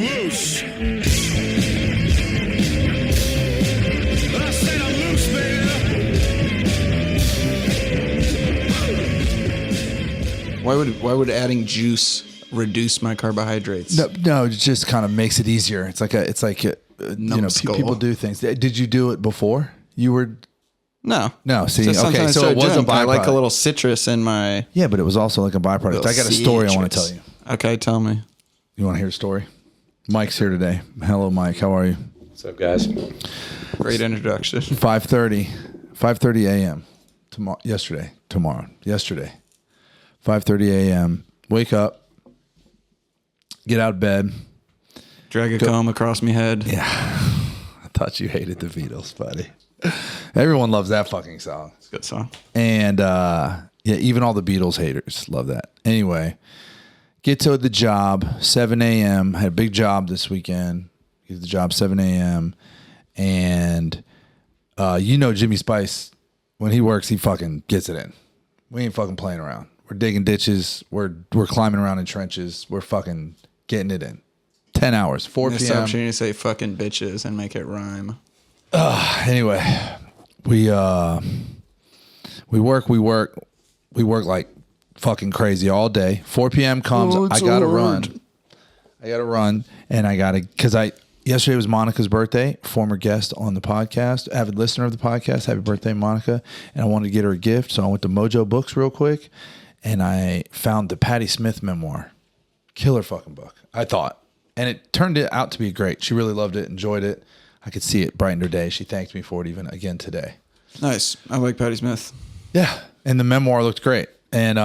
loose. I said I'm loose, baby. Why would adding juice reduce my carbohydrates? No, it just kind of makes it easier. It's like people do things. Did you do it before? You were No. See, Just okay, so it was a byproduct. I like a little citrus in my. Yeah, but it was also like a byproduct. I got a story I want to tell you. Okay, tell me. You want to hear a story? Mike's here today. Hello, Mike. How are you? What's up, guys? Great introduction. 5:30 a.m. Yesterday. 5:30 a.m. Wake up. Get out of bed. Drag a comb across me head. Yeah. I thought you hated the Beatles, buddy. Everyone loves that fucking song. It's a good song. And yeah, even all the Beatles haters love that. Anyway, get to the job, 7 a.m. Had a big job this weekend. Get to the job 7 a.m. And Jimmy Spice, when he works, he fucking gets it in. We ain't fucking playing around. We're digging ditches. We're climbing around in trenches. We're fucking getting it in. 10 hours, 4 p.m. Stop trying to say fucking bitches and make it rhyme. Anyway, we work like fucking crazy all day. 4 p.m. comes. I gotta run, and yesterday was Monica's birthday, former guest on the podcast, avid listener of the podcast. Happy birthday, Monica. And I wanted to get her a gift. So I went to Mojo Books real quick and I found the Patti Smith memoir. Killer fucking book, I thought. And it turned out to be great. She really loved it, enjoyed it. I could see it brightened her day. She thanked me for it even again today. Nice. I like Patti Smith. Yeah. And the memoir looked great. And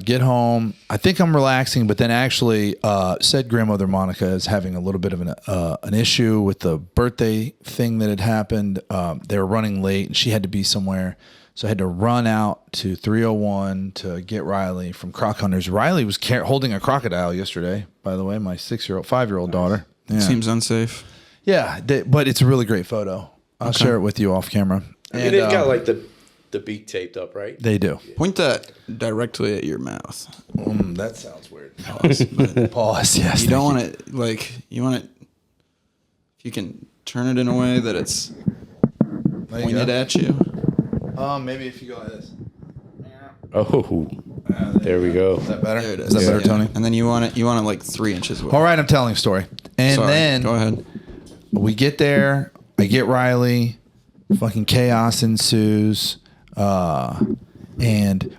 get home. I think I'm relaxing, but then actually said grandmother Monica is having a little bit of an issue with the birthday thing that had happened. They were running late and she had to be somewhere. So I had to run out to 301 to get Riley from Croc Hunters. Riley was holding a crocodile yesterday, by the way, my 5-year-old daughter. Yeah. Seems unsafe. Yeah, but it's a really great photo. I'll share it with you off camera. They've got like the beak taped up, right? They do. Point that directly at your mouth. That sounds weird. Pause. Yes. You don't want it you want it. If you can turn it in a way that it's pointed at you. Maybe if you go like this. Oh, there we go. Is that better? There it is. Is that better, Tony? And then you want it like 3 inches away. All right, I'm telling a story. And then go ahead. We get there. I get Riley. Fucking chaos ensues. And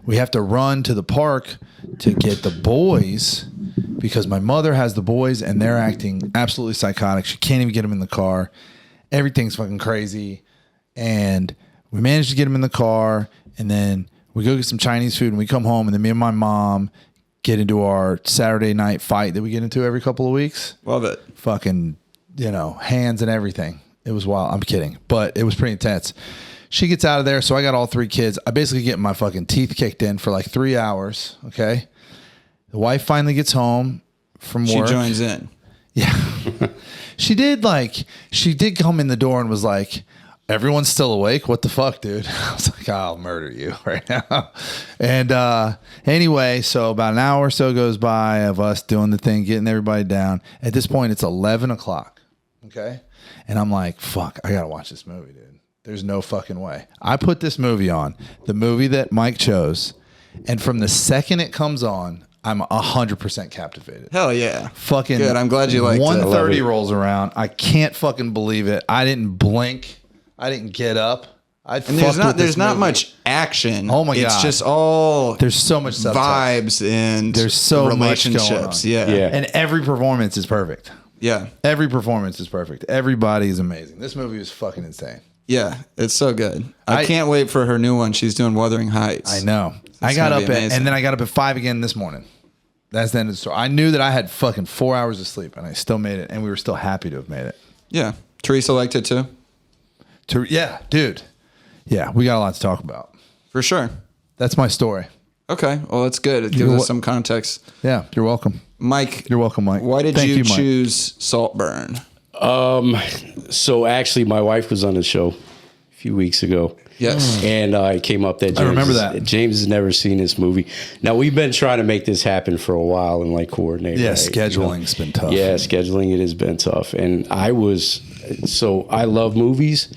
we have to run to the park to get the boys because my mother has the boys and they're acting absolutely psychotic. She can't even get them in the car. Everything's fucking crazy. And we managed to get them in the car and then we go get some Chinese food and we come home and then me and my mom get into our Saturday night fight that we get into every couple of weeks. Love it. Fucking, hands and everything. It was wild. I'm kidding. But it was pretty intense. She gets out of there. So I got all 3 kids. I basically get my fucking teeth kicked in for like 3 hours. Okay. The wife finally gets home from work. She joins in. Yeah. She did come in the door and was like, everyone's still awake? What the fuck, dude? I was like, I'll murder you right now. And anyway, so about an hour or so goes by of us doing the thing, getting everybody down. At this point, it's 11 o'clock. Okay. And I'm like, fuck, I got to watch this movie, dude. There's no fucking way. I put this movie on, the movie that Mike chose. And from the second it comes on, I'm 100% captivated. Hell yeah. Fucking good. I'm glad you liked it. 1:30 rolls around. I can't fucking believe it. I didn't blink. I didn't get up. And there's not much action. Oh my god! It's just all there's so much vibes and there's so relationships. Much going on. Yeah, and every performance is perfect. Yeah, every performance is perfect. Everybody is amazing. This movie is fucking insane. Yeah, it's so good. I can't wait for her new one. She's doing Wuthering Heights. I know. I got up and then I got up at 5 again this morning. That's the end of the story. I knew that I had fucking 4 hours of sleep, and I still made it, and we were still happy to have made it. Yeah, Teresa liked it too. Yeah, dude. Yeah, we got a lot to talk about. For sure. That's my story. Okay, well, that's good. It gives us some context. Yeah, you're welcome. Mike. You're welcome, Mike. Why did you choose Saltburn? So actually, my wife was on the show a few weeks ago. Yes. And it came up that James, I remember that. James has never seen this movie. Now, we've been trying to make this happen for a while and like coordinate. Yeah, right? scheduling's been tough. Yeah, scheduling it has been tough. And I love movies,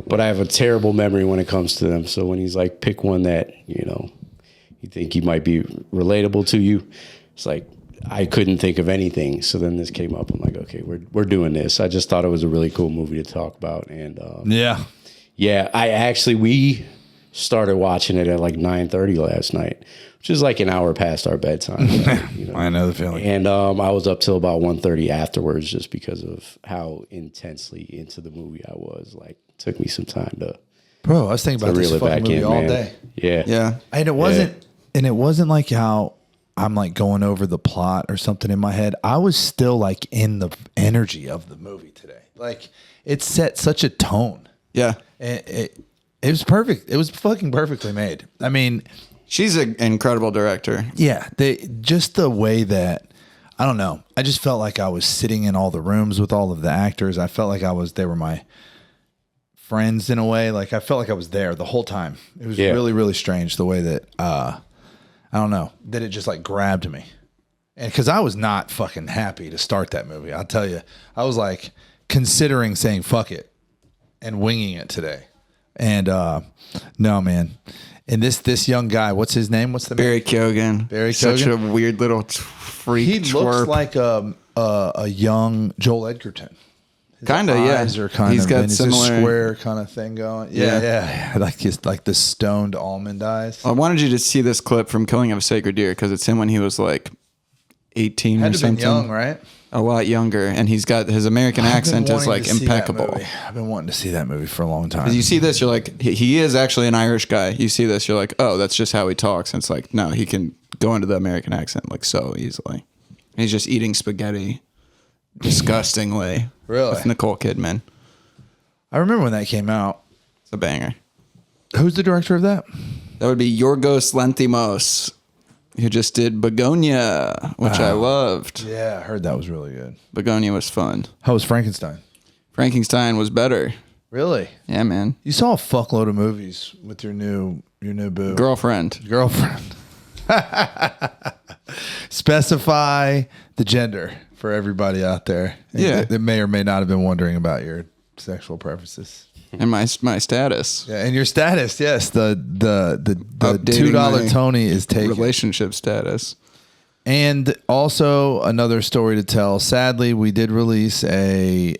but I have a terrible memory when it comes to them. So when he's like, pick one that, you think you might be relatable to you, it's like, I couldn't think of anything. So then this came up. I'm like, okay, we're doing this. I just thought it was a really cool movie to talk about. And we started watching it at like 9:30 last night, which is like an hour past our bedtime. I know the feeling. And I was up till about 1:30 afterwards just because of how intensely into the movie I was. Like, it took me some time to Bro, I was thinking about this reel it fucking back movie in, all man. day. Yeah. Yeah. And it wasn't like how I'm like going over the plot or something in my head. I was still like in the energy of the movie today. Like, it set such a tone. Yeah. It was perfect. It was fucking perfectly made. I mean, She's an incredible director. yeah, just the way that, I don't know. I just felt like I was sitting in all the rooms with all of the actors. I felt like they were my friends in a way. Like, I felt like I was there the whole time. It was really, really strange the way that, I don't know, that it just like grabbed me. And because I was not fucking happy to start that movie. I'll tell you, I was like considering saying fuck it and winging it today. And no, man. And this young guy, what's his name? What's the Barry Keoghan. Barry Such Keoghan? a weird little freak. He looks twerp. like a young Joel Edgerton. His Kinda, yeah. eyes are kind He's of, got and he's a similar- square kind of thing going. Yeah. Like the stoned almond eyes. I wanted you to see this clip from Killing of a Sacred Deer because it's him when he was like 18 Had or to have been something. young, right? A lot younger, and he's got his American accent is like impeccable. I've been wanting to see that movie for a long time. You see this, you're like, he is actually an Irish guy. You see this, you're like, oh, that's just how he talks. And it's like, no, he can go into the American accent like so easily. He's just eating spaghetti disgustingly. Really? With Nicole Kidman. I remember when that came out. It's a banger. Who's the director of that? That would be Yorgos Lanthimos, who just did Begonia, which I loved. Yeah, I heard that was really good. Begonia was fun. How was Frankenstein? Frankenstein was better. Really? Yeah, man. You saw a fuckload of movies with your new boo. Girlfriend. Specify the gender for everybody out there. Yeah. That may or may not have been wondering about your sexual preferences. And my status. Yeah, and your status, yes. The Updating $2 my Tony is taken. Relationship status. And also another story to tell. Sadly, we did release a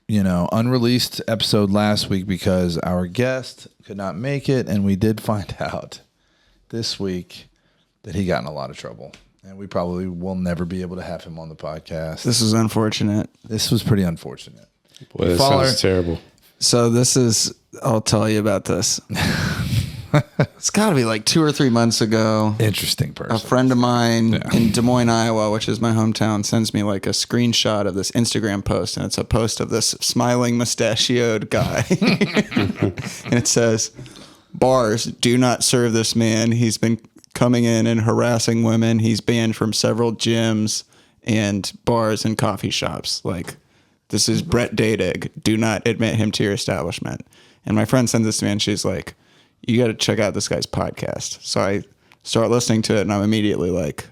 unreleased episode last week because our guest could not make it, and we did find out this week that he got in a lot of trouble. And we probably will never be able to have him on the podcast. This is unfortunate. This was pretty unfortunate. Boy, that sounds terrible. So I'll tell you about this. It's got to be like 2 or 3 months ago. Interesting person. A friend of mine in Des Moines, Iowa, which is my hometown, sends me like a screenshot of this Instagram post, and it's a post of this smiling mustachioed guy. And it says, "Bars, do not serve this man. He's been coming in and harassing women. He's banned from several gyms and bars and coffee shops. Like, this is Brett Dadig. Do not admit him to your establishment." And my friend sends this to me, and she's like, "You got to check out this guy's podcast." So I start listening to it, and I'm immediately like,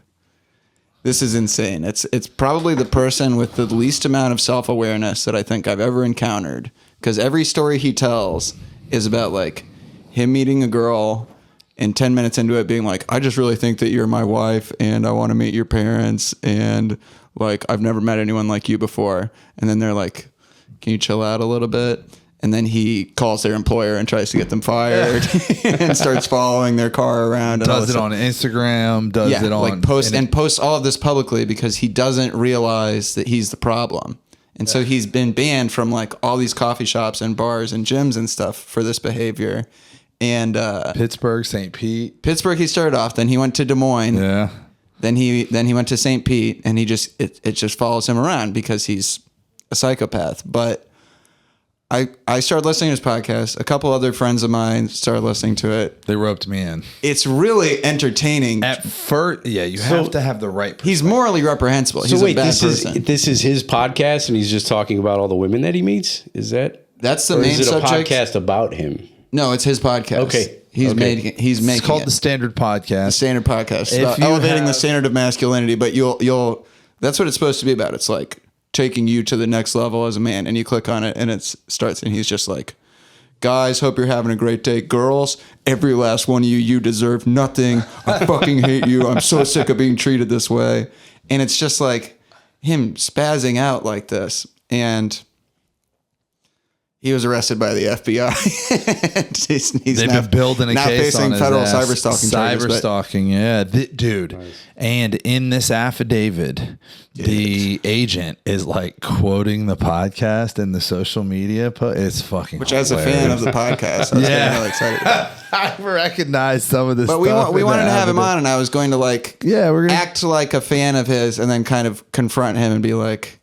this is insane. It's probably the person with the least amount of self-awareness that I think I've ever encountered, because every story he tells is about like him meeting a girl and 10 minutes into it being like, "I just really think that you're my wife and I want to meet your parents, and like I've never met anyone like you before." And then they're like, "Can you chill out a little bit?" And then he calls their employer and tries to get them fired and starts following their car around. And does it on Instagram, does it on... like posts all of this publicly because he doesn't realize that he's the problem. And so he's been banned from like all these coffee shops and bars and gyms and stuff for this behavior. And Pittsburgh, St. Pete. Pittsburgh he started off, then he went to Des Moines. Yeah. Then he went to St. Pete, and it just follows him around because he's a psychopath. But I started listening to his podcast. A couple other friends of mine started listening to it. They roped me in. It's really entertaining. At first, yeah, you have to have the right perspective. He's morally reprehensible. So He's wait, a bad this person. is his podcast, and he's just talking about all the women that he meets? Is that That's the Or main is it a subject. podcast about him? No, it's his podcast. Okay. He's Okay. making. He's making. It's called it. the Standard Podcast. The Standard Podcast. If About you elevating the have- standard of masculinity, but you'll. That's what it's supposed to be about. It's like taking you to the next level as a man, and you click on it, and it starts, and he's just like, "Guys, hope you're having a great day. Girls, every last one of you, you deserve nothing. I fucking hate you. I'm so sick of being treated this way." And it's just like him spazzing out like this, and he was arrested by the FBI. he's They've now- been building a now case facing on his federal ass. cyber stalking charges. but- Cyber-stalking, yeah. Dude. And in this affidavit, the agent is like quoting the podcast and the social media. It's fucking Which, as a fan of the podcast, I was getting really excited about. I recognize some of this But stuff. we in wanted the to have him affidavit. on, and I was going to like Yeah, we're gonna act like a fan of his, and then kind of confront him and be like,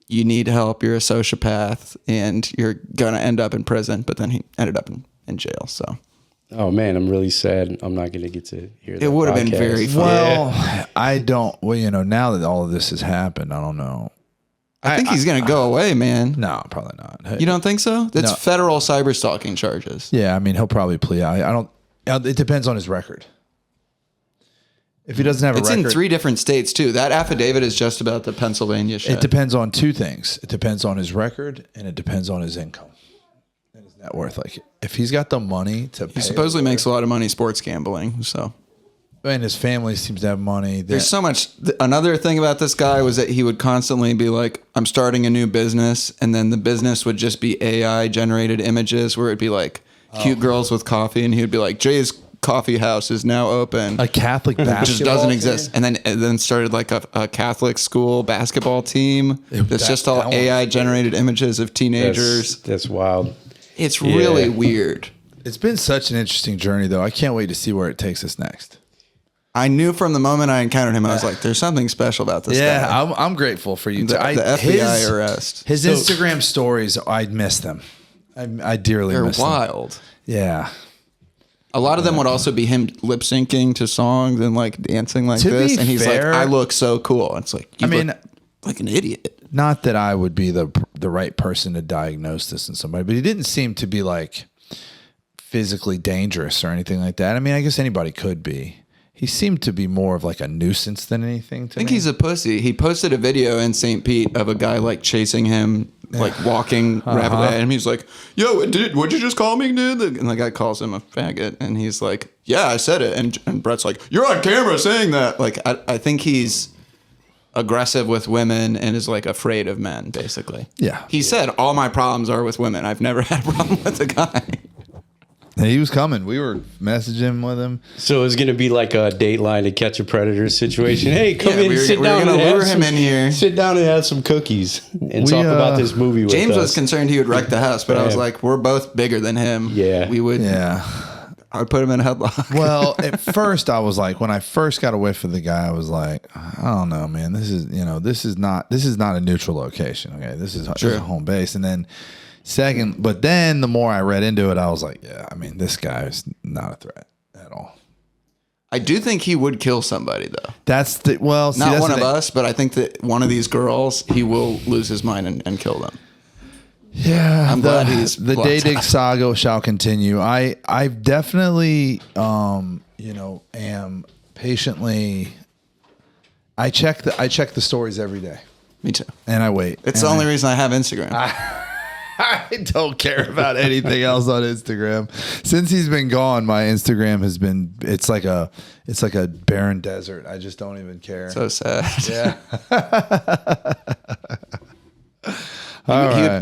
"You need help. You're a sociopath, and you're gonna end up in prison." But then he ended up in jail. So Oh man, I'm really sad. I'm not going to get to hear that. It would have been podcast. very fun. Well, I don't. Well, now that all of this has happened, I don't know. I think he's gonna go away, man. No, probably not. You don't think so? That's No. federal cyber stalking charges. Yeah, I mean, he'll probably plea. I don't. It depends on his record. If he doesn't have a It's record, in 3 different states too. That affidavit is just about the Pennsylvania shit. it depends on 2 things. It depends on his record, and it depends on his income and his net worth. Like, if he's got the money to pay, He supposedly makes a lot of money sports gambling. So and his family seems to have money. there's so much. Another thing about this guy was that he would constantly be like, "I'm starting a new business," and then the business would just be AI generated images where it'd be like cute girls with coffee, and he would be like, "Jay's Coffee House is now open." a Catholic basketball It just doesn't team? exist. And then started like a Catholic school basketball team. That's just all that one- AI generated images of teenagers. That's wild. It's really Yeah. weird. It's been such an interesting journey, though. I can't wait to see where it takes us next. I knew from the moment I encountered him, I was like, "There's something special about this Yeah, guy." I'm grateful for you. The FBI arrest. His Instagram stories, I miss them. I dearly They're miss them. wild. Yeah. A lot of them would also be him lip syncing to songs and like dancing like To this, be and he's fair- like, "I look so cool." It's like, you I mean- look like an idiot. Not that I would be the right person to diagnose this in somebody, but he didn't seem to be like physically dangerous or anything like that. I mean, I guess anybody could be. He seemed to be more of like a nuisance than anything to I think me. he's a pussy. He posted a video in St. Pete of a guy like chasing him, like walking rapidly at him. He's like, "Yo, what'd you just call me, dude?" And the guy calls him a faggot, and he's like, "Yeah, I said it." And Brett's like, "You're on camera saying that." Like, I think he's aggressive with women and is like afraid of men, basically. Yeah. He said, "All my problems are with women. I've never had a problem with a guy." He was coming. We were messaging with him. So it's going to be like a Dateline to Catch a Predator situation. Hey, come Yeah, in, we were- sit we were down, gonna and have lure him some- in here. Sit down and have some cookies and We, talk about this movie with James us. was concerned he would wreck the house, but I was Yeah. like, "We're both bigger than him. Yeah. we would. Yeah. I would put him in a headlock." Well, at first I was like, when I first got a whiff of the guy, I was like, I don't know, man. This is not a neutral location. Okay, this is a home base. And then but then the more I read into it, I was like, yeah, I mean, this guy is not a threat at all. I do think he would kill somebody though. That's the see, Not that's one the of thing. us, but I think that one of these girls, he will lose his mind and kill them. Yeah, I'm glad he's the blocked Day Dig out. saga shall continue. I definitely am patiently. I check the stories every day, Me too. and I wait. It's And the only reason I have Instagram. I don't care about anything else on Instagram. Since he's been gone, my Instagram has been it's like a barren desert. I just don't even care. So sad. Yeah.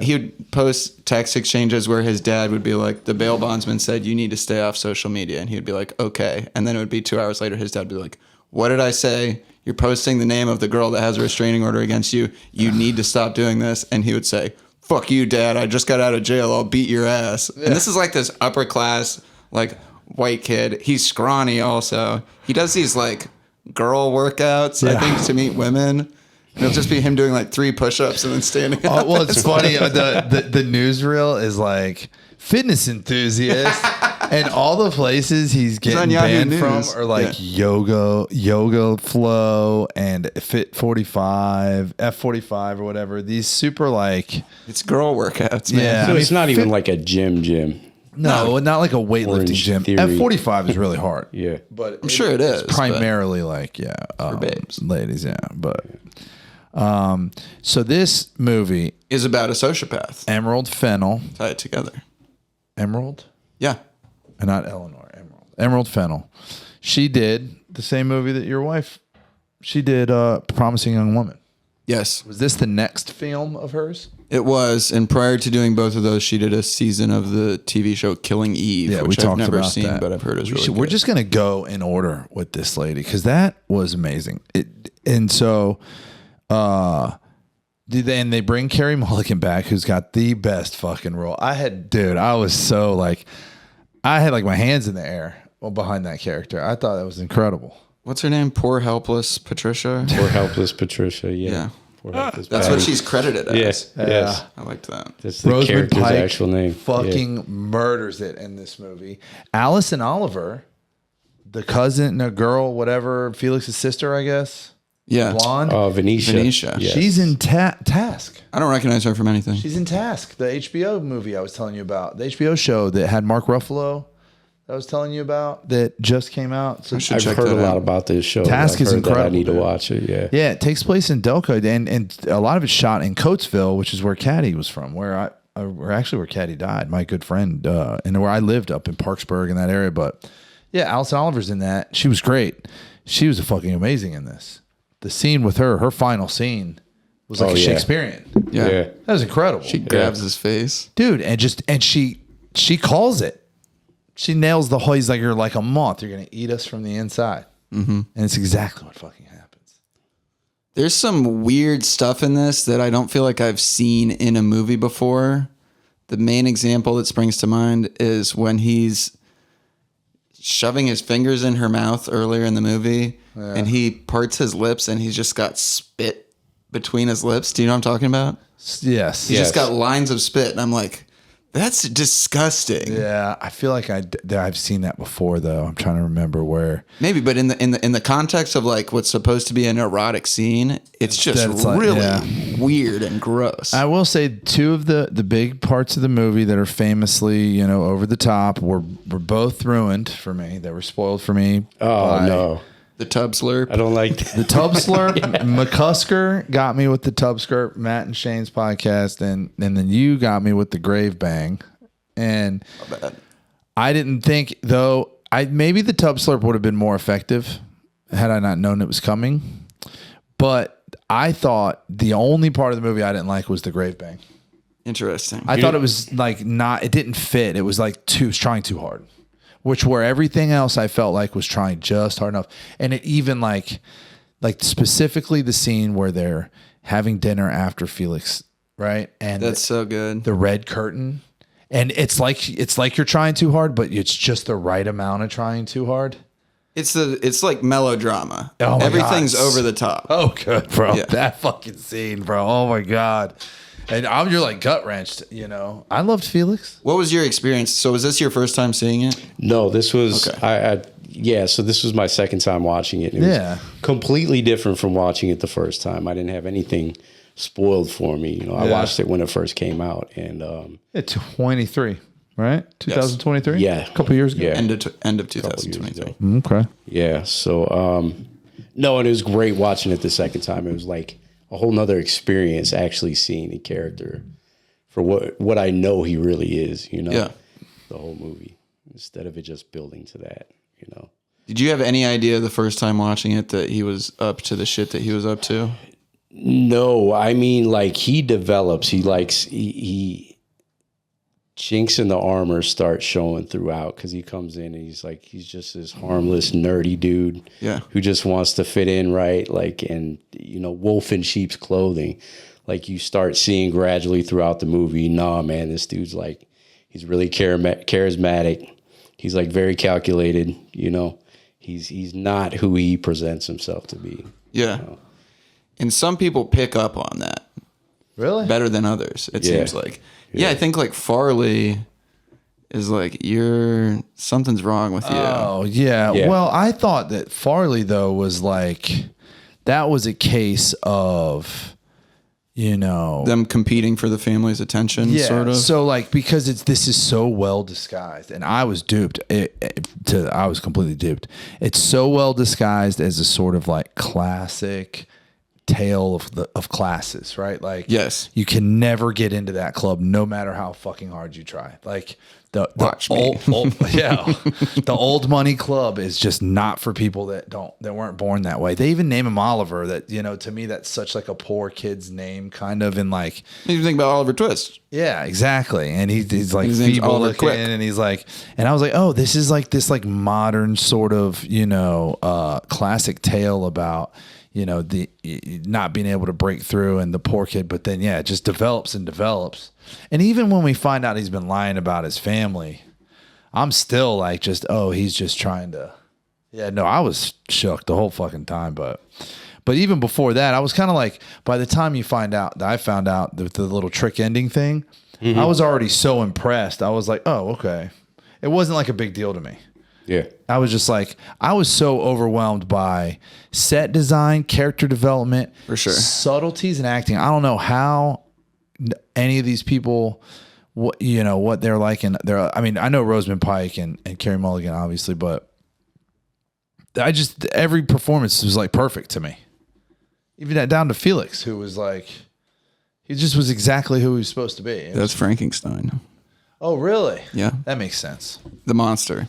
He would post text exchanges where his dad would be like, "The bail bondsman said you need to stay off social media," and he would be like, "Okay," and then it would be 2 hours later, his dad would be like, "What did I say? You're posting the name of the girl that has a restraining order against you. You need to stop doing this." And he would say, "Fuck you, Dad. I just got out of jail. I'll beat your ass." And this is like this upper class, like white kid. He's scrawny also. He does these like girl workouts, I think, to meet women. And it'll just be him doing like 3 push-ups and then standing up. Well, it's funny. The newsreel is like fitness enthusiast And all the places he's getting on Yahoo banned from News. are like Yoga Flow and Fit 45, F45 or whatever. These super like It's girl workouts, man. Yeah. So I mean, it's not even like a gym. no, not like a weightlifting Orange gym. Theory. F45 is really hard. Yeah. But I'm sure it is, It's primarily like babes. ladies, yeah. But so this movie, Is about a sociopath. Emerald Fennel, Tie it together. Emerald, Yeah. not Eleanor, Emerald Fennel. She did the same movie that your wife. She did Promising Young Woman. Yes, Was this the next film of hers? it was. And prior to doing both of those, she did a season of the TV show Killing Eve, Yeah, we which I've talked never about seen, that. but I've heard is really We're good. just gonna go in order with this lady because that was amazing. And so, they bring Carey Mulligan back, who's got the best fucking role. I had my hands in the air behind that character. I thought that was incredible. What's her name? Poor helpless Patricia. Poor helpless Patricia. Yeah. Yeah. Poor helpless That's Patty. what she's credited as. Yes. Yes. I liked that. That's the Rosamund character's Pike actual name. fucking murders it in this movie. Allison Oliver, the cousin, a girl, whatever, Felix's sister, I guess, Yeah. blonde. Venetia. Venetia. Yes. She's in Task. I don't recognize her from anything. She's in Task, the HBO movie I was telling you about, the HBO show that had Mark Ruffalo. That I was telling you about that just came out. So should I've check heard a that lot out. about this show. Task I've is heard that I incredible, need to dude. watch it. Yeah. yeah, it takes place in Delco, and a lot of it's shot in Coatesville, which is where Caddy was from, where Caddy died. My good friend, and where I lived up in Parksburg in that area. But yeah, Allison Oliver's in that. She was great. She was fucking amazing in this. The scene with her final scene was like Oh, a yeah. Shakespearean. Yeah. That was incredible. She grabs his face. Dude, and she calls it. She nails the whole. He's like, you're like a moth. You're gonna eat us from the inside, and it's exactly what fucking happens. There's some weird stuff in this that I don't feel like I've seen in a movie before. The main example that springs to mind is when he's shoving his fingers in her mouth earlier in the movie, and he parts his lips, and he's just got spit between his lips. Do you know what I'm talking about? Yes. He's just got lines of spit, and I'm like, that's disgusting. Yeah, I feel like I've seen that before though. I'm trying to remember where. Maybe, but in the context of like what's supposed to be an erotic scene, it's just That's like- really yeah. weird and gross. I will say two of the big parts of the movie that are famously, over the top were both ruined for me. They were spoiled for me. Oh no, the tub slurp. I don't like The that. tub slurp, McCusker got me with the tub slurp, Matt and Shane's podcast, and then you got me with the grave bang. And I didn't think though, maybe the tub slurp would have been more effective had I not known it was coming. But I thought the only part of the movie I didn't like was the grave bang. Interesting. I thought it was like it didn't fit. It was like trying too hard. Where everything else I felt like was trying just hard enough. And it even like specifically the scene where they're having dinner after Felix, right? And That's so good. the red curtain. And it's like you're trying too hard, but it's just the right amount of trying too hard. It's like melodrama. Oh my Everything's God. over the top. Oh, good, bro. Yeah. That fucking scene, bro. Oh my God. And you're like gut wrenched, I loved Felix. What was your experience? So was this your first time seeing it? No, this was Okay. So this was my second time watching it. It Yeah. was completely different from watching it the first time. I didn't have anything spoiled for me. I Yeah. watched it when it first came out, and Yeah, 23, right? 2023? Yeah. A couple years ago. Yeah. End of couple years 2023. ago. Okay. Yeah. So no, and it was great watching it the second time. It was like a whole nother experience actually seeing the character for what I know he really is, Yeah. the whole movie, instead of it just building to that, Did you have any idea the first time watching it that he was up to the shit that he was up to? No, I mean, like, he develops, he chinks in the armor start showing throughout, because he comes in and he's just this harmless, nerdy dude Yeah. who just wants to fit in, right? Like, and, wolf in sheep's clothing. Like, you start seeing gradually throughout the movie, nah, man, this dude's like, he's really charismatic. He's like very calculated, He's not who he presents himself to be. Yeah. And some people pick up on that Really? better than others, it Yeah. seems like. Yeah, I think like Farley is like something's wrong with you. Oh yeah. Yeah. Well, I thought that Farley though was like that was a case of, Them competing for the family's attention, sort of. So like because this is so well disguised, and I was duped. I was completely duped. It's so well disguised as a sort of like classic tale of classes, right? Like Yes. you can never get into that club, no matter how fucking hard you try. Like the Watch me. the old money club is just not for people that weren't born that way. They even name him Oliver. That to me that's such like a poor kid's name, kind of. In like You think about Oliver Twist. yeah, exactly. And he's like His name's feeble Oliver looking, Quick. and he's like, and I was like, oh, this is like this like modern sort of classic tale about the not being able to break through and the poor kid. But then it just develops and develops. And even when we find out he's been lying about his family, I'm still like he's just trying to. Yeah, no, I was shook the whole fucking time, but even before that, I was kind of like, by the time I found out the little trick ending thing, I was already so impressed. I was like, oh, okay. It wasn't like a big deal to me. Yeah. I was just like, I was so overwhelmed by set design, character development, For sure. subtleties and acting. I don't know how any of these people, what they're like. And I mean, I know Rosamund Pike and Carey Mulligan, obviously, but every performance was like perfect to me. Even that down to Felix, who was like, he just was exactly who he was supposed to be. That's Frankenstein. Oh, really? Yeah. That makes sense. The monster.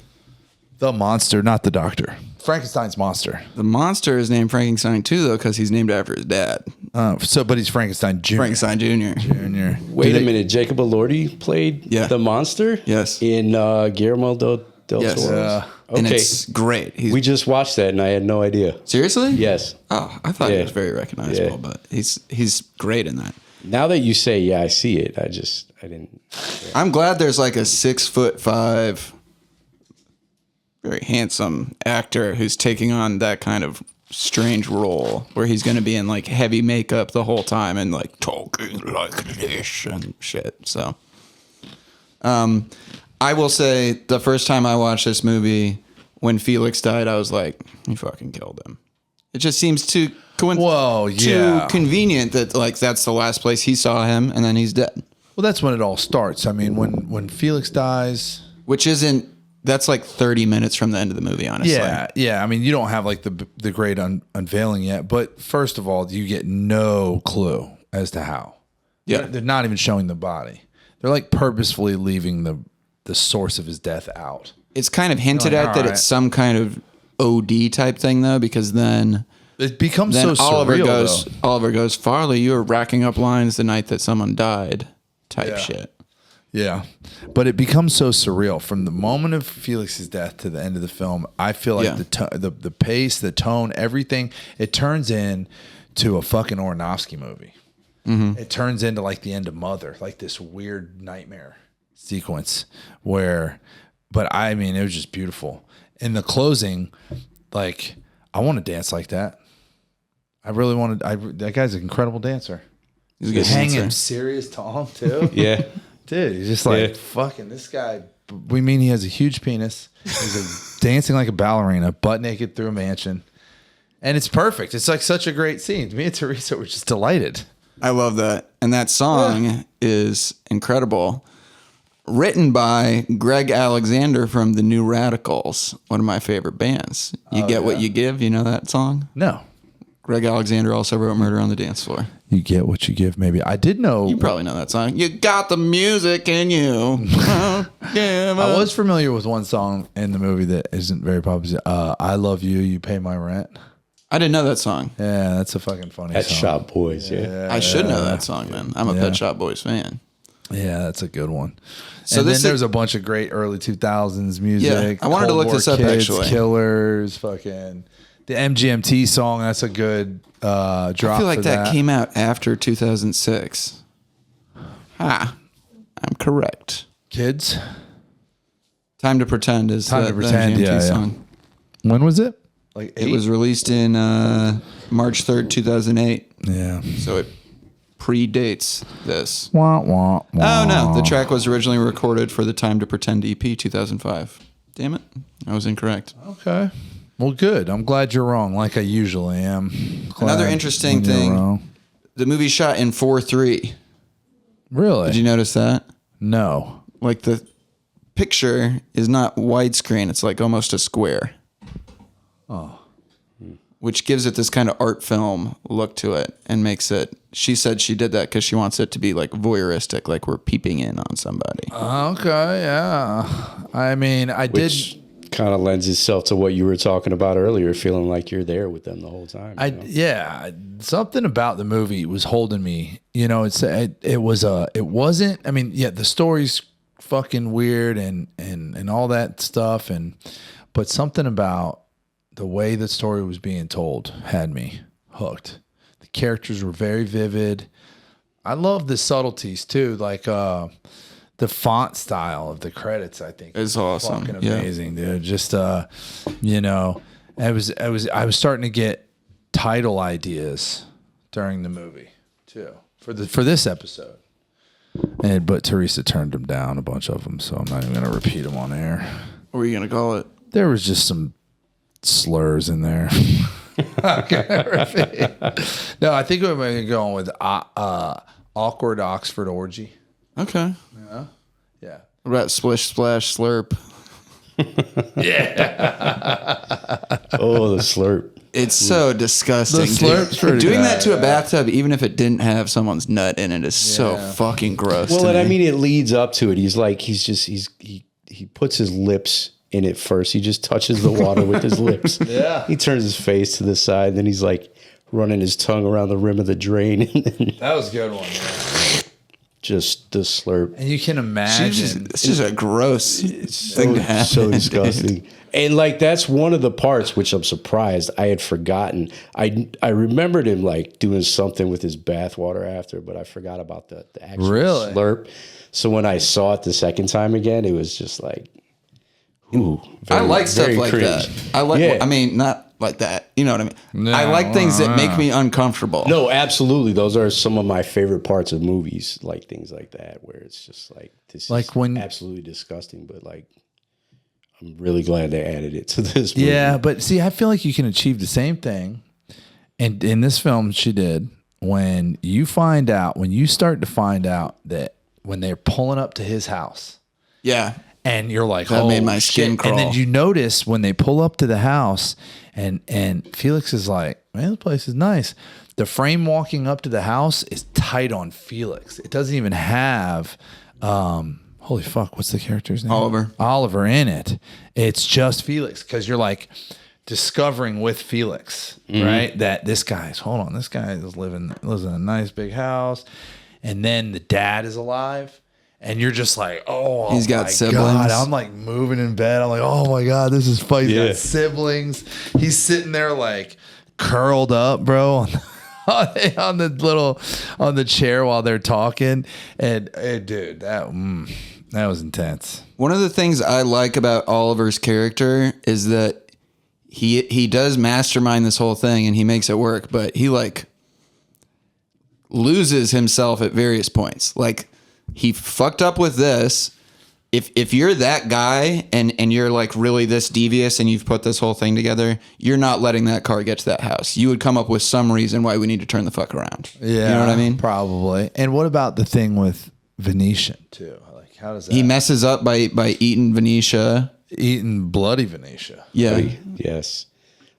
The monster, not the doctor. Frankenstein's monster. The monster is named Frankenstein too, though, because he's named after his dad, But he's Frankenstein Jr. Frankenstein Jr. Jr. Wait a minute. Jacob Elordi played the monster? Yes. In Guillermo del Yes. Toro's? And Okay. it's great. We just watched that and I had no idea. Seriously? Yes. Oh, I thought he Yeah. was very recognizable, Yeah. but he's great in that. Now that you say, I see it. I didn't. I'm glad there's like a 6'5", very handsome actor who's taking on that kind of strange role where he's going to be in like heavy makeup the whole time and like talking like this and shit. So, I will say the first time I watched this movie, when Felix died, I was like, he fucking killed him. It just seems too too convenient that like that's the last place he saw him and then he's dead. Well, that's when it all starts. I mean, when Felix dies, Which isn't. That's like 30 minutes from the end of the movie, honestly. yeah. I mean, you don't have like the great unveiling yet. But first of all, you get no clue as to how. Yeah. They're not even showing the body. They're like purposefully leaving the source of his death out. It's kind of hinted You're like, at that all right. it's some kind of OD type thing, though, because then It becomes so Oliver surreal. Oliver goes, Farley, you were racking up lines the night that someone died, type shit. Yeah, but it becomes so surreal from the moment of Felix's death to the end of the film. I feel like the pace, the tone, everything, it turns into a fucking Aronofsky movie. Mm-hmm. It turns into like the end of Mother, like this weird nightmare sequence where, but I mean, it was just beautiful. In the closing, like I want to dance like that. I really wanted. That guy's an incredible dancer. He's a good Hanging dancer. serious Tom too. Yeah. Dude, he's just like, fucking this guy. We mean he has a huge penis. He's dancing like a ballerina, butt naked through a mansion. And it's perfect. It's like such a great scene. Me and Teresa were just delighted. I love that. And that song is incredible. Written by Greg Alexander from the New Radicals, one of my favorite bands. You Get What You Give, you know that song? No. Greg Alexander also wrote Murder on the Dance Floor. You get what you give, maybe. I did know. You probably know that song. You got the music in you. I was familiar with one song in the movie that isn't very popular. I Love You, You Pay My Rent. I didn't know that song. Yeah, that's a fucking funny Pet song. Shop Boys, yeah. I should know that song, man. I'm a Pet Shop Boys fan. Yeah, that's a good one. So And this then there's a bunch of great early 2000s music. Yeah, I wanted to Cold look War this up, Kids, actually. Killers, fucking the MGMT song. That's a good drop. I feel like for that came out after 2006. I'm correct. Kids. Time to Pretend is Time the to Pretend, MGMT yeah. song. When was it? Like It was released in March 3rd, 2008. Yeah. So it predates this. Wah, wah, wah. Oh no, the track was originally recorded for the Time to Pretend EP 2005. Damn it, I was incorrect. Okay. Well, good. I'm glad you're wrong, like I usually am. Another Glad interesting when you're thing, wrong. the movie shot in 4:3. Really? Did you notice that? No. Like the picture is not widescreen; it's like almost a square. Oh. Which gives it this kind of art film look to it and makes it. She said she did that because she wants it to be like voyeuristic, like we're peeping in on somebody. Okay, yeah. I mean, Which kind of lends itself to what you were talking about earlier, feeling like you're there with them the whole time. you know? Yeah, something about the movie was holding me. You know, it wasn't. I mean, yeah, the story's fucking weird and all that stuff, but something about the way the story was being told had me hooked. The characters were very vivid. I love the subtleties too, like the font style of the credits. I think It's awesome. fucking Yeah. amazing, dude. Just you know, I was starting to get title ideas during the movie too for this episode. But Teresa turned them down, a bunch of them, so I'm not even gonna repeat them on air. What were you gonna call it? There was just some slurs in there. No, I think we're going with awkward Oxford orgy. Okay. Yeah. What about splish splash slurp? Oh, the slurp. It's so disgusting. The slurp's dude. pretty Doing bad, that to a bathtub, even if it didn't have someone's nut in it, is so Yeah. fucking gross. Well, to and I me. mean, it leads up to it. He puts his lips in it first. He just touches the water with his lips. Yeah. He turns his face to the side, and then he's like running his tongue around the rim of the drain, and then That was a good one. Man. just the slurp. And you can imagine. it's just a gross thing to happen. So dude. disgusting. And like that's one of the parts which I'm surprised I had forgotten. I remembered him like doing something with his bathwater after, but I forgot about the actual Really? slurp. So when I saw it the second time again, it was just like, ooh. I like stuff very like cringe. that. I like. Yeah. I mean, not like that. You know what I mean? No, I like things that make me uncomfortable. No, absolutely. Those are some of my favorite parts of movies, like things like that, where it's just like this Like is when- absolutely disgusting, but like I'm really glad they added it to this movie. Yeah, but see, I feel like you can achieve the same thing. And in this film, she did. When you start to find out that when they're pulling up to his house, Yeah. and you're like, That oh, made my skin shit. crawl. And then you notice when they pull up to the house, and Felix is like, man, this place is nice. The frame walking up to the house is tight on Felix. It doesn't even have, holy fuck, what's the character's name? Oliver in it. It's just Felix, because you're like discovering with Felix, right? That this guy is lives in a nice big house, and then the dad is alive. And you're just like, oh, He's got my siblings. God. I'm like moving in bed. I'm like, oh my God, this is funny. He's Yeah. got siblings. He's sitting there like curled up, bro, on the chair while they're talking. And dude, that was intense. One of the things I like about Oliver's character is that he does mastermind this whole thing and he makes it work, but he like loses himself at various points. Like he fucked up with this. If you're that guy and you're like really this devious and you've put this whole thing together, you're not letting that car get to that house. You would come up with some reason why we need to turn the fuck around. Yeah. You know what I mean? Probably. And what about the thing with Venetian too? Like, how does that He messes up by eating Venetia. eating bloody Venetia? Yeah. Yes.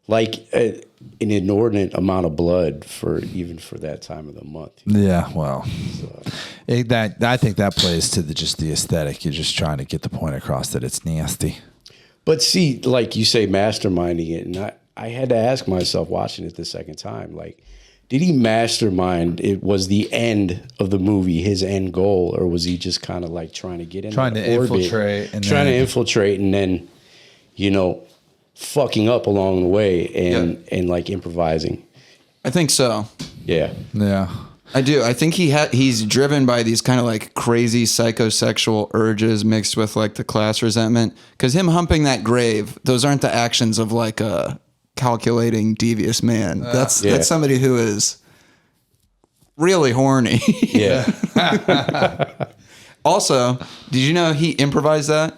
Like an inordinate amount of blood for that time of the month. Yeah, well, I think that plays to the aesthetic. You're just trying to get the point across that it's nasty. But see, like you say, masterminding it, and I had to ask myself watching it the second time, like, did he mastermind? It was the end of the movie, his end goal, or was he just kind of like trying to get in, Trying that to orbit, infiltrate and trying then- to infiltrate, and then, fucking up along the way and like improvising. I think so. Yeah. Yeah. I do. I think he's driven by these kind of like crazy psychosexual urges mixed with like the class resentment. Because him humping that grave, those aren't the actions of like a calculating, devious man. That's somebody who is really horny. Yeah. Also, did you know he improvised that?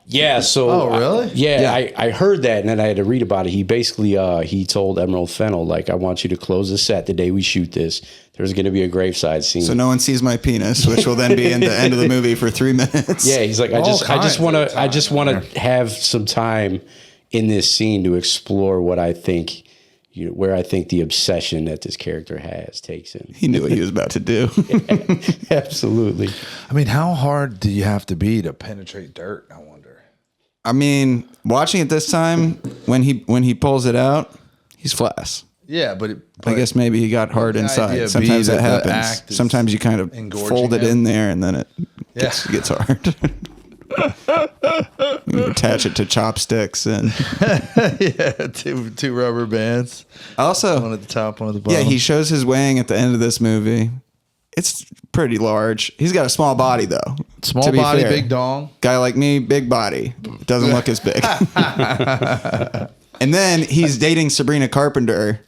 Yeah, so Oh, really? I heard that, and then I had to read about it. He basically he told Emerald Fennell, like, I want you to close the set the day we shoot this. There's going to be a graveside scene. So no one sees my penis, which will then be in the end of the movie for 3 minutes. Yeah, he's like, I just want to have some time in this scene to explore what I think, where I think the obsession that this character has takes him. He knew what he was about to do. Absolutely. I mean, how hard do you have to be to penetrate dirt? I wonder. I mean, watching it this time, when he pulls it out, he's flash. Yeah, but I guess maybe he got hard the idea inside. be Sometimes that that the happens. act is Sometimes you kind of engorging fold it him. in there and then it gets hard. You attach it to chopsticks and yeah, two rubber bands, one also at the top, one at the bottom. he shows his wang at the end of this movie. It's pretty large. He's got a small body though. small to be body, fair. big dong. Guy like me, big body, doesn't look as big. And then he's dating Sabrina Carpenter,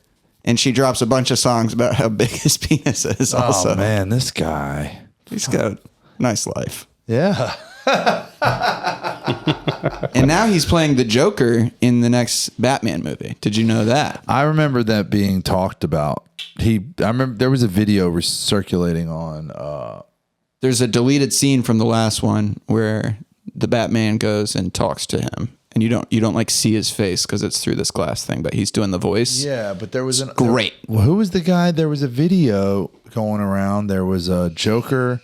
and she drops a bunch of songs about how big his penis is. Also, Oh man, this guy. he's got a nice life. Yeah. And now he's playing the Joker in the next Batman movie. Did you know that? I remember that being talked about. I remember there was a video circulating on. There's a deleted scene from the last one where the Batman goes and talks to him, and you don't like see his face because it's through this glass thing, but he's doing the voice. Yeah, but there was Great. Well, who was the guy? There was a video going around. There was a Joker.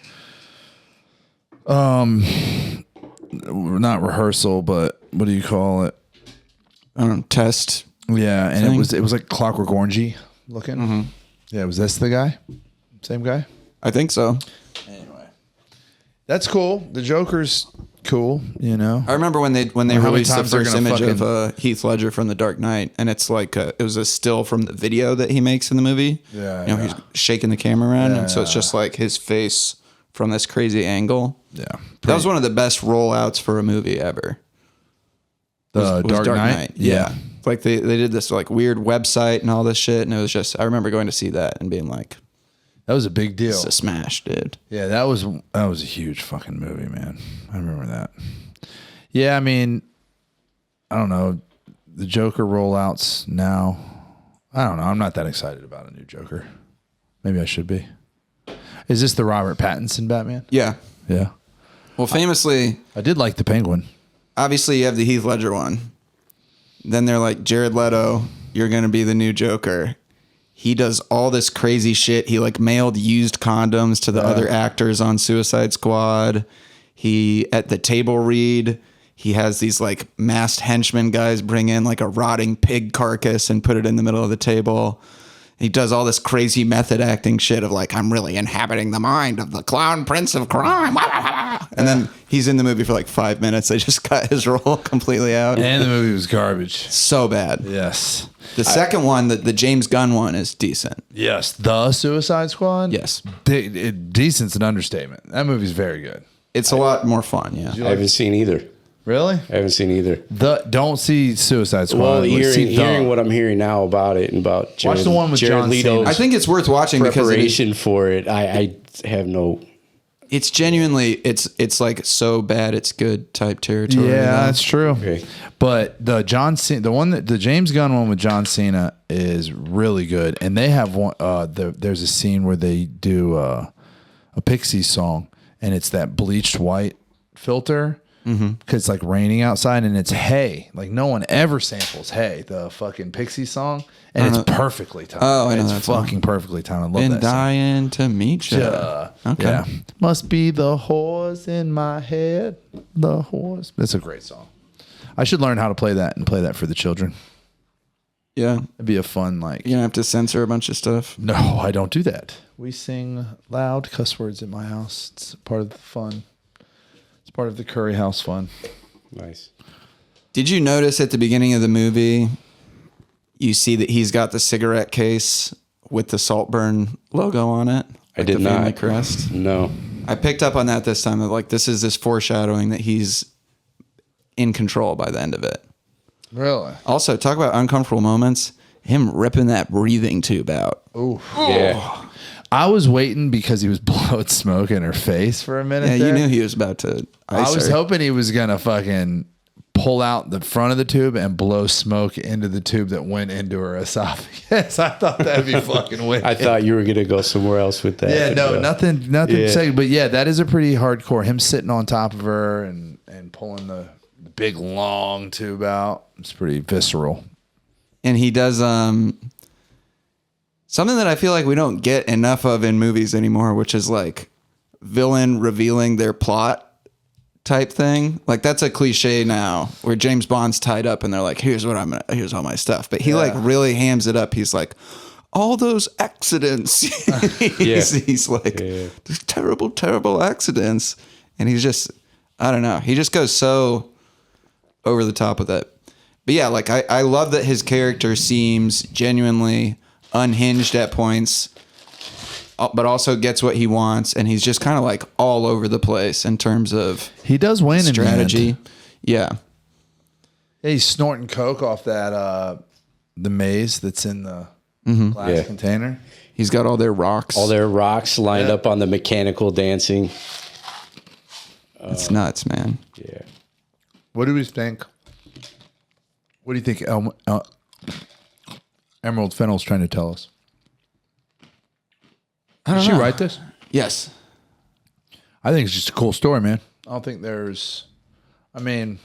Not rehearsal, but what do you call it? I don't know, test. Yeah, and Thing? it was like Clockwork Orangey looking. Mm-hmm. Yeah, was this the guy? Same guy? I think so. Anyway, that's cool. The Joker's cool. I remember when they How many released the times they're first gonna image of fucking- Heath Ledger from The Dark Knight, and it's like it was a still from the video that he makes in the movie. Yeah, he's shaking the camera around, and so it's just like his face from this crazy angle. Yeah, That was one of the best rollouts for a movie ever. the was Dark Knight. Yeah. Like they did this like weird website and all this shit, and it was just I remember going to see that and being like, That was a big deal. it's a smash, dude. Yeah, that was a huge fucking movie, man. I remember that. Yeah, I mean, I don't know. The Joker rollouts now. I don't know. I'm not that excited about a new Joker. Maybe I should be. Is this the Robert Pattinson Batman? Yeah. Yeah. Well, famously, I did like the Penguin. obviously you have the Heath Ledger one. Then they're like, Jared Leto, you're going to be the new Joker. He does all this crazy shit. He like mailed used condoms to the other actors on Suicide Squad. He, at the table read, he has these like masked henchmen guys bring in like a rotting pig carcass and put it in the middle of the table. He does all this crazy method acting shit of like, I'm really inhabiting the mind of the clown prince of crime. And then he's in the movie for like 5 minutes. They just cut his role completely out. And the movie was garbage. So bad. Yes. The second one, the James Gunn one, is decent. Yes. The Suicide Squad? Yes. Decent's an understatement. That movie's very good. It's a lot more fun, yeah. I haven't seen either. Really? I haven't seen either. Don't see Suicide Squad. Well, See hearing what I'm hearing now about it and about Jared, Watch the one with Jared John Leto's Cena. I think it's worth watching because preparation for it. I have no. it's genuinely, it's like so bad it's good type territory. Yeah, though. that's true. Okay. But the John Cena, the James Gunn one with John Cena is really good, and they have one. There's a scene where they do a Pixies song, and it's that bleached white filter because it's like raining outside, and it's "Hey." Like no one ever samples "Hey," the fucking Pixies song, and it's perfectly timed. Oh, I know it's that song. fucking perfectly timed. I love Been that song. dying to meet you. Okay. Yeah. Must be the horse in my head. The horse. That's a great song. I should learn how to play that and play that for the children. Yeah. It'd be a fun, like. You're going to have to censor a bunch of stuff. No, I don't do that. We sing loud cuss words at my house. It's part of the fun. It's part of the Curry House fun. Nice. Did you notice at the beginning of the movie, you see that he's got the cigarette case with the Saltburn logo on it? I Like did the family not. crest. No. I picked up on that this time. That like this is this foreshadowing that he's in control by the end of it. Really? Also, talk about uncomfortable moments. Him ripping that breathing tube out. Ooh. Yeah. I was waiting because he was blowing smoke in her face for a minute. Yeah, there. you knew he was about to. I was her. hoping he was gonna fucking pull out the front of the tube and blow smoke into the tube that went into her esophagus. I thought that'd be fucking wicked. I thought you were gonna go somewhere else with that. Yeah, no, nothing Yeah. second. But yeah, that is a pretty hardcore. Him sitting on top of her and pulling the big long tube out. It's pretty visceral. And he does something that I feel like we don't get enough of in movies anymore, which is like villain revealing their plot type thing. Like that's a cliche now where James Bond's tied up and they're like, here's all my stuff. But he like really hams it up. He's like, all those accidents. He's like, there's terrible, terrible accidents. And he's just, I don't know. He just goes so over the top with it. But yeah, like I love that his character seems genuinely unhinged at points, but also gets what he wants, and he's just kind of like all over the place in terms of He does win strategy. in the end. Yeah. He's snorting coke off that the maze that's in the glass container. He's got all their rocks. All their rocks lined up on the mechanical dancing. It's nuts, man. Yeah. What do we think? What do you think Emerald Fennell's trying to tell us? Did she write this? Yes. I think it's just a cool story, man. I don't think there's... I mean...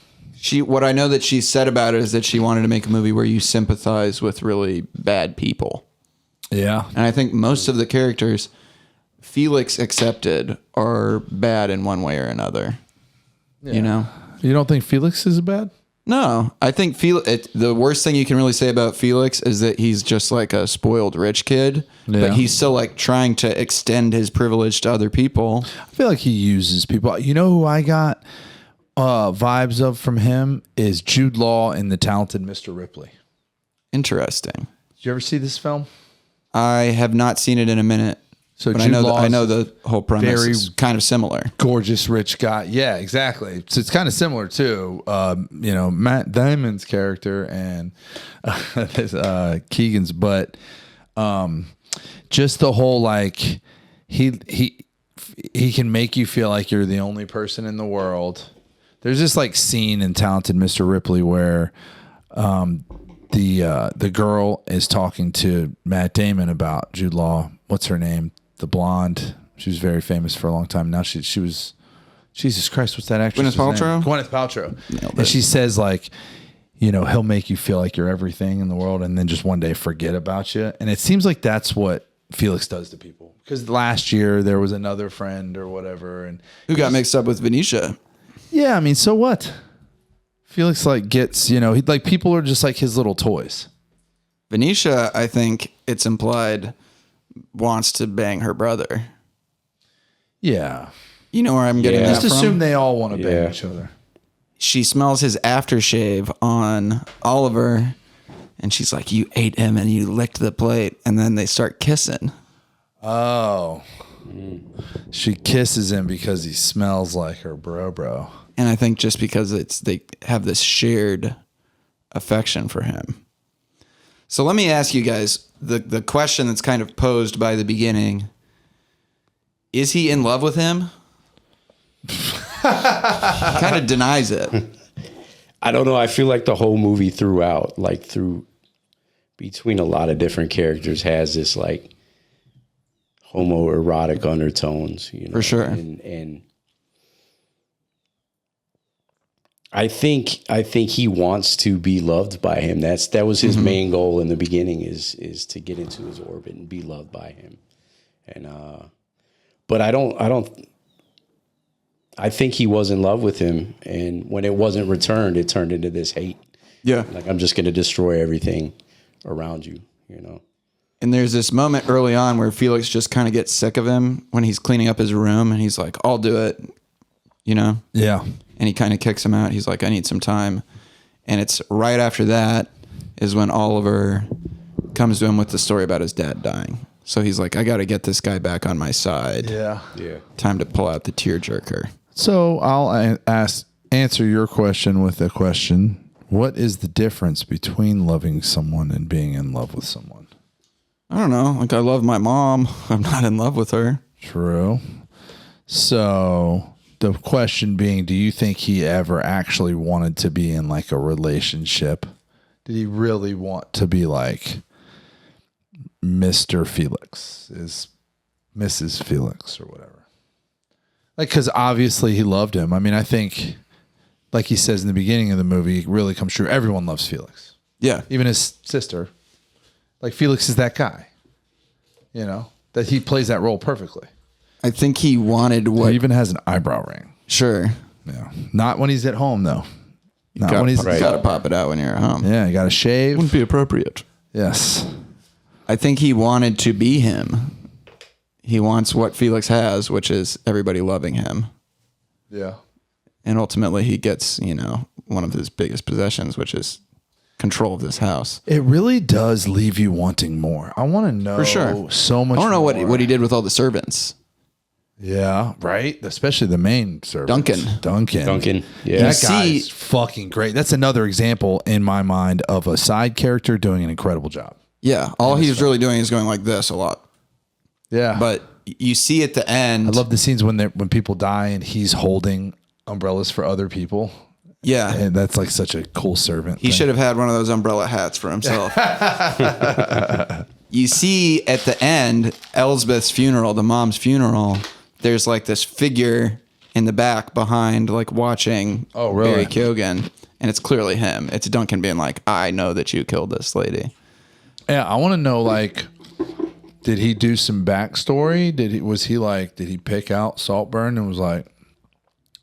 What I know that she said about it is that she wanted to make a movie where you sympathize with really bad people. Yeah. And I think most of the characters, Felix accepted, are bad in one way or another. Yeah. You know? You don't think Felix is bad? No, I think the worst thing you can really say about Felix is that he's just like a spoiled rich kid, but he's still like trying to extend his privilege to other people. I feel like he uses people. You know who I got vibes of from him is Jude Law in The Talented Mr. Ripley. Interesting. Did you ever see this film? I have not seen it in a minute. So but Jude I know the whole premise is kind of similar. Gorgeous rich guy. Yeah, exactly. So it's kind of similar too. Matt Damon's character and Keegan's, but just the whole like he can make you feel like you're the only person in the world. There's this like scene in Talented Mr. Ripley where the girl is talking to Matt Damon about Jude Law. What's her name? The blonde. She was very famous for a long time. Now she was, Jesus Christ, what's that actress? Gwyneth Paltrow? Gwyneth Paltrow. And she says like, he'll make you feel like you're everything in the world and then just one day forget about you. And it seems like that's what Felix does to people. Because last year there was another friend or whatever. And who got mixed up with Venetia. Yeah, I mean, so what? Felix like gets, like people are just like his little toys. Venetia, I think it's implied, wants to bang her brother. Yeah. You know where I'm getting that Just from? assume they all want to bang each other. She smells his aftershave on Oliver, and she's like, you ate him and you licked the plate, and then they start kissing. Oh. She kisses him because he smells like her bro. And I think just because they have this shared affection for him. So let me ask you guys the question that's kind of posed by the beginning. Is he in love with him? Kind of denies it. I don't know. I feel like the whole movie throughout, between a lot of different characters, has this like homoerotic undertones, For sure. And I think he wants to be loved by him. That was his main goal in the beginning is to get into his orbit and be loved by him. And but I think he was in love with him, and when it wasn't returned, it turned into this hate. Yeah. Like, I'm just going to destroy everything around you, And there's this moment early on where Felix just kind of gets sick of him when he's cleaning up his room, and he's like, I'll do it, Yeah. And he kind of kicks him out. He's like, I need some time. And it's right after that is when Oliver comes to him with the story about his dad dying. So he's like, I got to get this guy back on my side. Yeah. Time to pull out the tearjerker. So I'll answer your question with a question. What is the difference between loving someone and being in love with someone? I don't know. Like, I love my mom. I'm not in love with her. True. So the question being, do you think he ever actually wanted to be in like a relationship? Did he really want to be like Mr. Felix is Mrs. Felix or whatever? Like, because obviously he loved him. I mean, I think, like he says in the beginning of the movie, it really comes true. Everyone loves Felix, Yeah. even his sister. Like, Felix is that guy, you know, that he plays that role perfectly. I think he wanted what. He even has an eyebrow ring. Sure. Yeah. Not when he's at home, though. Not when he's Gotta pop it out when you're at home. Yeah, you got to shave. Wouldn't be appropriate. Yes. I think he wanted to be him. He wants what Felix has, which is everybody loving him. Yeah. And ultimately he gets, you know, one of his biggest possessions, which is control of this house. It really does leave you wanting more. I want to know For sure. so much I don't know more. what he did with all the servants. Yeah, right? Especially the main servant. Duncan. Yeah. That guy's fucking great. That's another example in my mind of a side character doing an incredible job. Yeah. All he's really doing is going like this a lot. Yeah. But you see at the end. I love the scenes when people die and he's holding umbrellas for other people. Yeah. And that's like such a cool servant. He should have had one of those umbrella hats for himself. You see at the end, Elsbeth's funeral, the mom's funeral, there's like this figure in the back behind, like watching Oh, really? Barry Keoghan. And it's clearly him. It's Duncan being like, I know that you killed this lady. Yeah, I want to know, like, did he do some backstory? Did he pick out Saltburn and was like,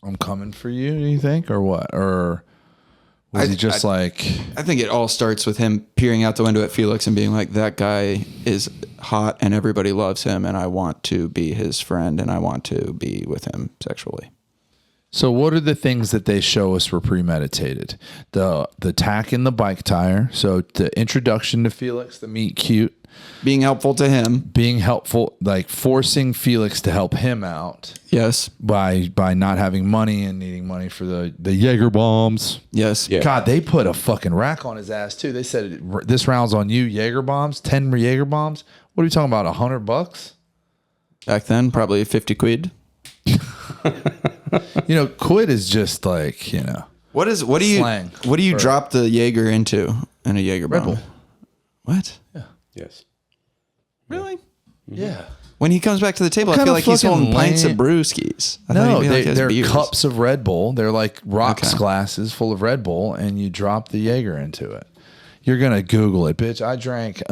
I'm coming for you, do you think? Or what? Or was he just like... I think it all starts with him peering out the window at Felix and being like, that guy is hot and everybody loves him and I want to be his friend and I want to be with him sexually. So what are the things that they show us were premeditated? The tack in the bike tire. So the introduction to Felix, the meet cute. Being helpful to him. Being helpful, like forcing Felix to help him out. Yes. By not having money and needing money for the Jaeger bombs. Yes. Yeah. God, they put a fucking rack on his ass too. They said, this round's on you, Jaeger bombs, 10 Jaeger bombs. What are we talking about, $100? Back then, probably 50 quid. You know, quid is just like, you know. What do you drop the Jaeger into in a Jaeger bomb? Bull. What? Yes. Really? Yeah. When he comes back to the table, I kind feel of like he's fucking holding pints of lame- brewskis. No, he they're beers. cups of Red Bull. They're like rocks Okay. glasses full of Red Bull, and you drop the Jaeger into it. You're going to Google it, bitch. I drank...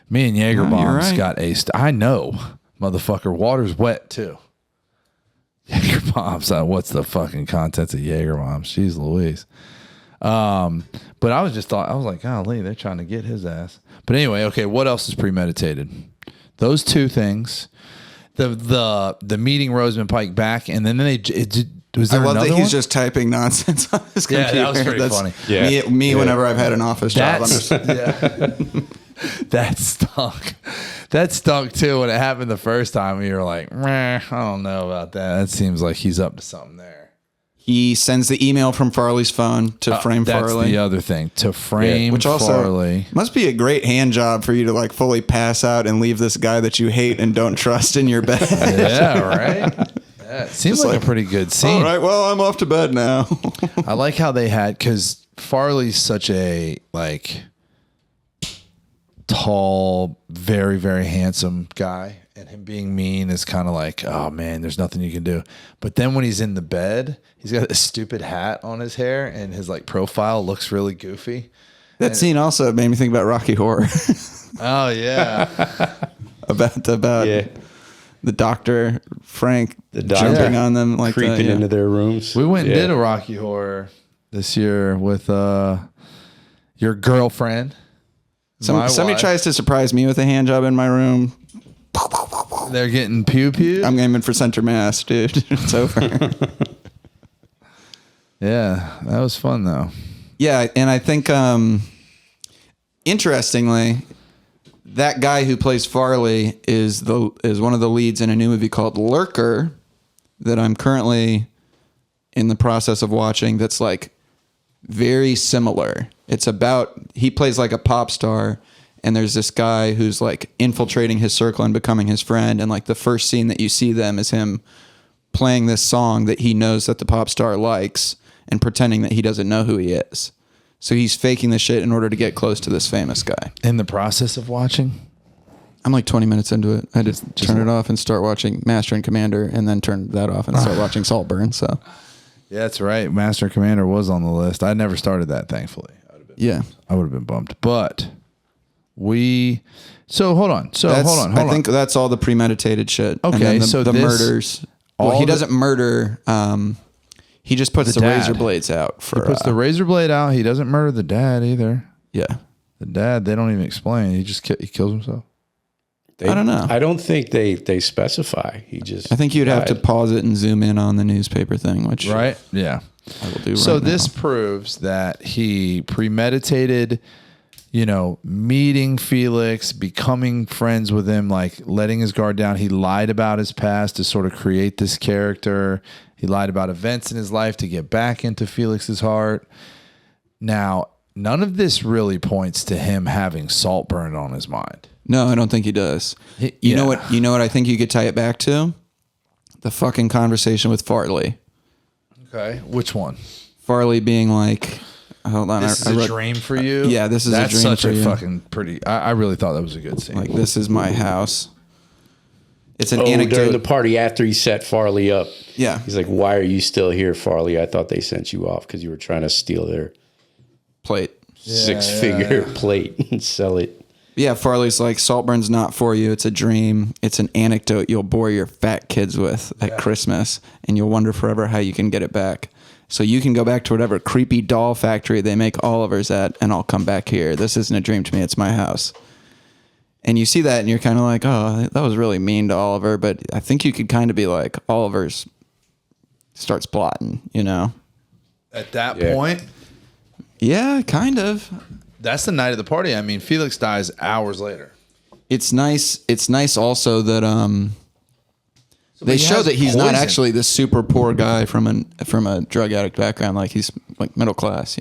me and Jaeger you're bombs right. got aced. I know, motherfucker. Water's wet, too. Jaeger bombs. What's the fucking contents of Jaeger bombs? Jeez Louise. But I was like, golly, they're trying to get his ass. But anyway, okay, what else is premeditated? Those two things. The meeting Rosamund Pike back, and then was there I love another that he's one? just typing nonsense on his Yeah, computer. that was pretty funny. Yeah. Me whenever I've had an office job. That stunk. That stunk too when it happened the first time. You were like, meh, I don't know about that. That seems like he's up to something there. He sends the email from Farley's phone to frame That's Farley. the other thing. To frame Which also Farley. must be a great hand job for you to like fully pass out and leave this guy that you hate and don't trust in your bed. Yeah, right? Yeah, it seems like a pretty good scene. All right, well, I'm off to bed now. I like how they had, because Farley's such a like tall, very, very handsome guy, and him being mean is kind of like, oh man, there's nothing you can do. But then when he's in the bed, he's got a stupid hat on his hair, and his like profile looks really goofy. That scene also made me think about Rocky Horror. Oh yeah, about Yeah. the doctor Frank doctor jumping on them like creeping that, yeah. into their rooms. we went and did a Rocky Horror this year with your girlfriend. My Somebody wife. tries to surprise me with a hand job in my room. They're getting pew. I'm aiming for center mass, dude. It's over. Yeah, that was fun though. Yeah, and I think interestingly, that guy who plays Farley is one of the leads in a new movie called Lurker that I'm currently in the process of watching. That's like very similar. It's about, he plays like a pop star, and there's this guy who's like infiltrating his circle and becoming his friend. And like the first scene that you see them is him playing this song that he knows that the pop star likes and pretending that he doesn't know who he is. So he's faking the shit in order to get close to this famous guy. In the process of watching? I'm like 20 minutes into it. I just turn it off and start watching Master and Commander, and then turn that off and start watching Saltburn. So yeah, that's right. Master and Commander was on the list. I never started that, thankfully. I would have been bummed. But hold on. I think that's all the premeditated shit. Okay, and then so the this- murders. Well, he doesn't murder. He just puts the dad. razor blades out for. He puts the razor blade out. He doesn't murder the dad either. Yeah. The dad, they don't even explain. He just he kills himself. I don't know. I don't think they specify. He just. I think you'd have to pause it and zoom in on the newspaper thing, which Right? Yeah. I will do. So right this now. proves that he premeditated, meeting Felix, becoming friends with him, like letting his guard down. He lied about his past to sort of create this character. He lied about events in his life to get back into Felix's heart. Now, none of this really points to him having Saltburn on his mind. No, I don't think he does. You know what? You know what? I think you could tie it back to the fucking conversation with Farley. Okay, which one? Farley being like, "Hold on, This is a dream for you." Yeah, this is That's a dream such for a you. fucking pretty. I really thought that was a good scene. Like, this is my house." It's an during anecdote. the party after he set Farley up. Yeah. He's like, "Why are you still here, Farley? I thought they sent you off because you were trying to steal their Plate. six-figure plate and sell it." Yeah, Farley's like, "Saltburn's not for you. It's a dream. It's an anecdote you'll bore your fat kids with at Christmas, and you'll wonder forever how you can get it back. So you can go back to whatever creepy doll factory they make Oliver's at, and I'll come back here. This isn't a dream to me. It's my house." And you see that, and you're kind of like, "Oh, that was really mean to Oliver." But I think you could kind of be like, Oliver's starts plotting, At that Yeah. point, Yeah, kind of. that's the night of the party. I mean, Felix dies hours later. It's nice. It's nice also that they he show has that he's not poison. actually this super poor guy from a drug addict background. Like, he's like middle class,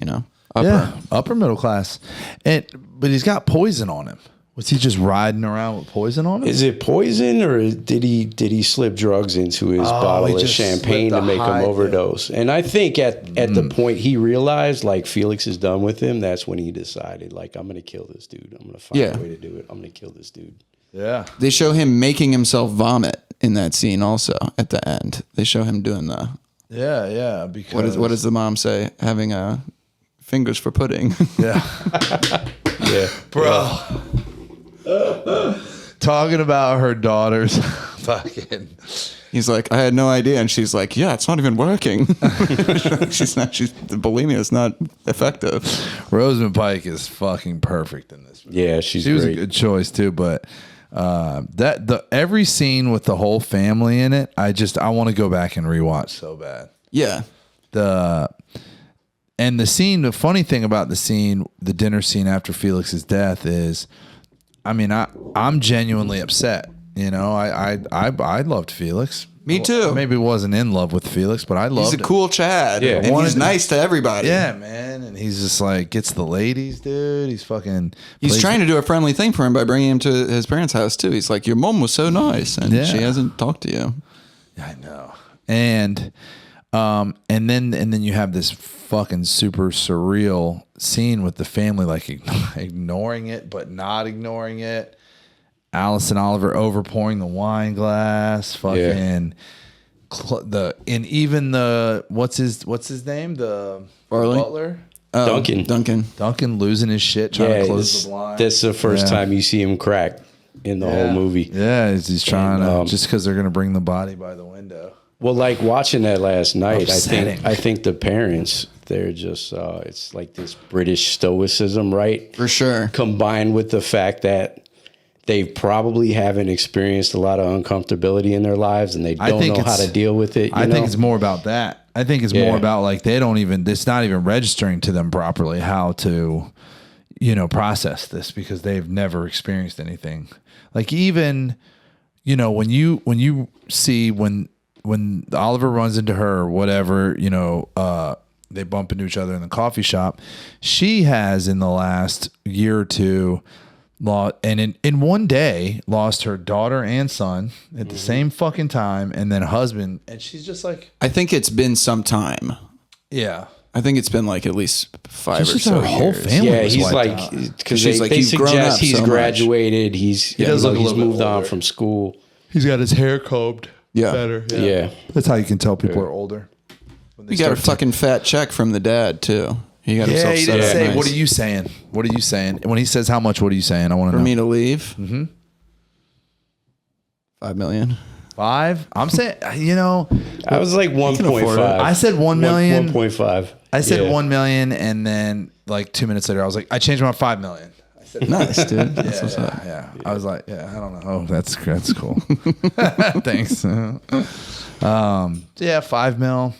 upper. Upper middle class, but he's got poison on him. Was he just riding around with poison on him? Is it poison, or did he slip drugs into his he bottle of just champagne slipped to a make high- him overdose? And I think at the point he realized like Felix is done with him, that's when he decided like, I'm gonna kill this dude. I'm gonna find Yeah. a way to do it. I'm gonna kill this dude. Yeah. They show him making himself vomit in that scene. Also, at the end, they show him doing the Yeah. Because what does the mom say? Having fingers for pudding. Yeah, Yeah, bro. Talking about her daughters, fucking. He's like, "I had no idea," and she's like, "Yeah, it's not even working." She's not. The bulimia is not effective. Rosamund Pike is fucking perfect in this movie. yeah, she She was great. a good choice too, but every scene with the whole family in it, I want to go back and rewatch so bad. Yeah. The funny thing about the dinner scene after Felix's death is, I mean, I'm genuinely upset. I loved Felix. Me too. Maybe wasn't in love with Felix, but I loved He's a cool Chad. Yeah. And he's nice to everybody. Yeah, man. And he's just like, gets the ladies, dude. He's fucking. He's plays- trying to do a friendly thing for him by bringing him to his parents' house too. He's like, "Your mom was so nice, and Yeah. she hasn't talked to you." I know. And then you have this fucking super surreal scene with the family, like ignoring it, but not ignoring it. Alice and Oliver overpouring the wine glass, fucking what's his name? The Farley? butler? Duncan losing his shit trying to close it's- the blind. that's the first Yeah. time you see him crack in the whole movie. Yeah, he's trying And, to just because they're gonna bring the body by the window. Well, like watching that last night, Upsetting. I think the parents, they're just it's like this British stoicism, right? For sure. Combined with the fact that they probably haven't experienced a lot of uncomfortability in their lives and they don't know how to deal with it. I think it's more about that. I think it's more Yeah. about like it's not even registering to them properly how to, process this because they've never experienced anything. Like even, when you see when Oliver runs into her or whatever, they bump into each other in the coffee shop. She has in the last year or two And in one day lost her daughter and son at the same fucking time, and then husband. And she's just like, I think it's been some time. yeah. I think it's been like at least 5 Just or so our whole years. family. Yeah, was he's wiped like, out. because She's they, like, they "You've grown suggest up he's so much." graduated. He does look a he's little bit moved on older. from school. He's got his hair combed. Yeah. Better. Yeah. That's how you can tell people are older. When they He got a start fucking fat check from the dad too. He got Yeah, himself he set didn't up say. nice. What are you saying? What are you saying? When he says how much, what are you saying? I want to for know. me to leave? Mm-hmm. 5 million. 5? I'm saying, you know, I was like afford it. 1.5. I said 1 million. 1.5. I said Yeah. 1 million, and then like 2 minutes later, I was like, I changed my 5 million. I said, Nice, dude. That's what's up. yeah. I was like, yeah, I don't know. Oh, that's cool. Thanks. Yeah, 5 mil.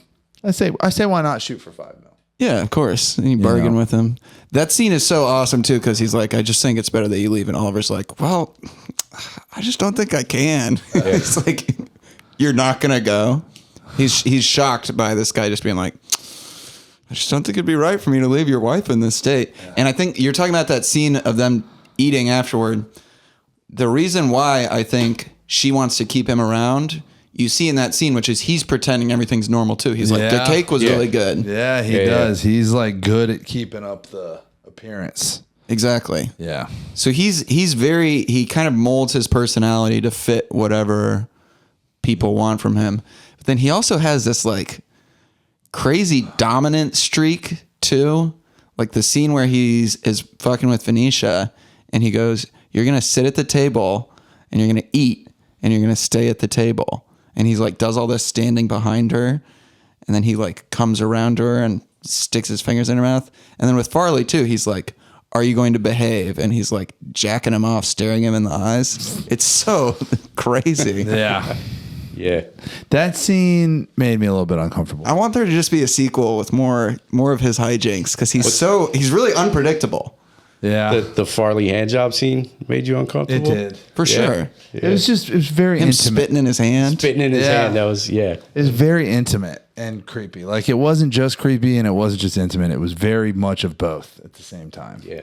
I say, why not shoot for 5 mil? Yeah, of course. And you bargain with him. That scene is so awesome too, because he's like, I just think it's better that you leave. And Oliver's like, well, I just don't think I can. It's like, you're not gonna go. He's shocked by this guy just being like, I just don't think it'd be right for me to leave your wife in this state. Yeah. And I think you're talking about that scene of them eating afterward. The reason why I think she wants to keep him around, you see in that scene, which is he's pretending everything's normal too. He's like, the cake was really good. Yeah, he does. Yeah. He's like good at keeping up the appearance. Exactly. Yeah. So he kind of molds his personality to fit whatever people want from him. But then he also has this like crazy dominant streak too. Like the scene where is fucking with Venetia and he goes, you're going to sit at the table and you're going to eat and you're going to stay at the table. And he's like, does all this standing behind her. And then he like comes around her and sticks his fingers in her mouth. And then with Farley too, he's like, are you going to behave? And he's like jacking him off, staring him in the eyes. It's so crazy. Yeah. Yeah. That scene made me a little bit uncomfortable. I want there to just be a sequel with more of his hijinks because he's really unpredictable. Yeah. The Farley handjob scene made you uncomfortable? It did. For sure. Yeah. It was very Him intimate. spitting in his hand. Spitting in his hand. That was, It was very intimate and creepy. Like it wasn't just creepy and it wasn't just intimate. It was very much of both at the same time. Yeah.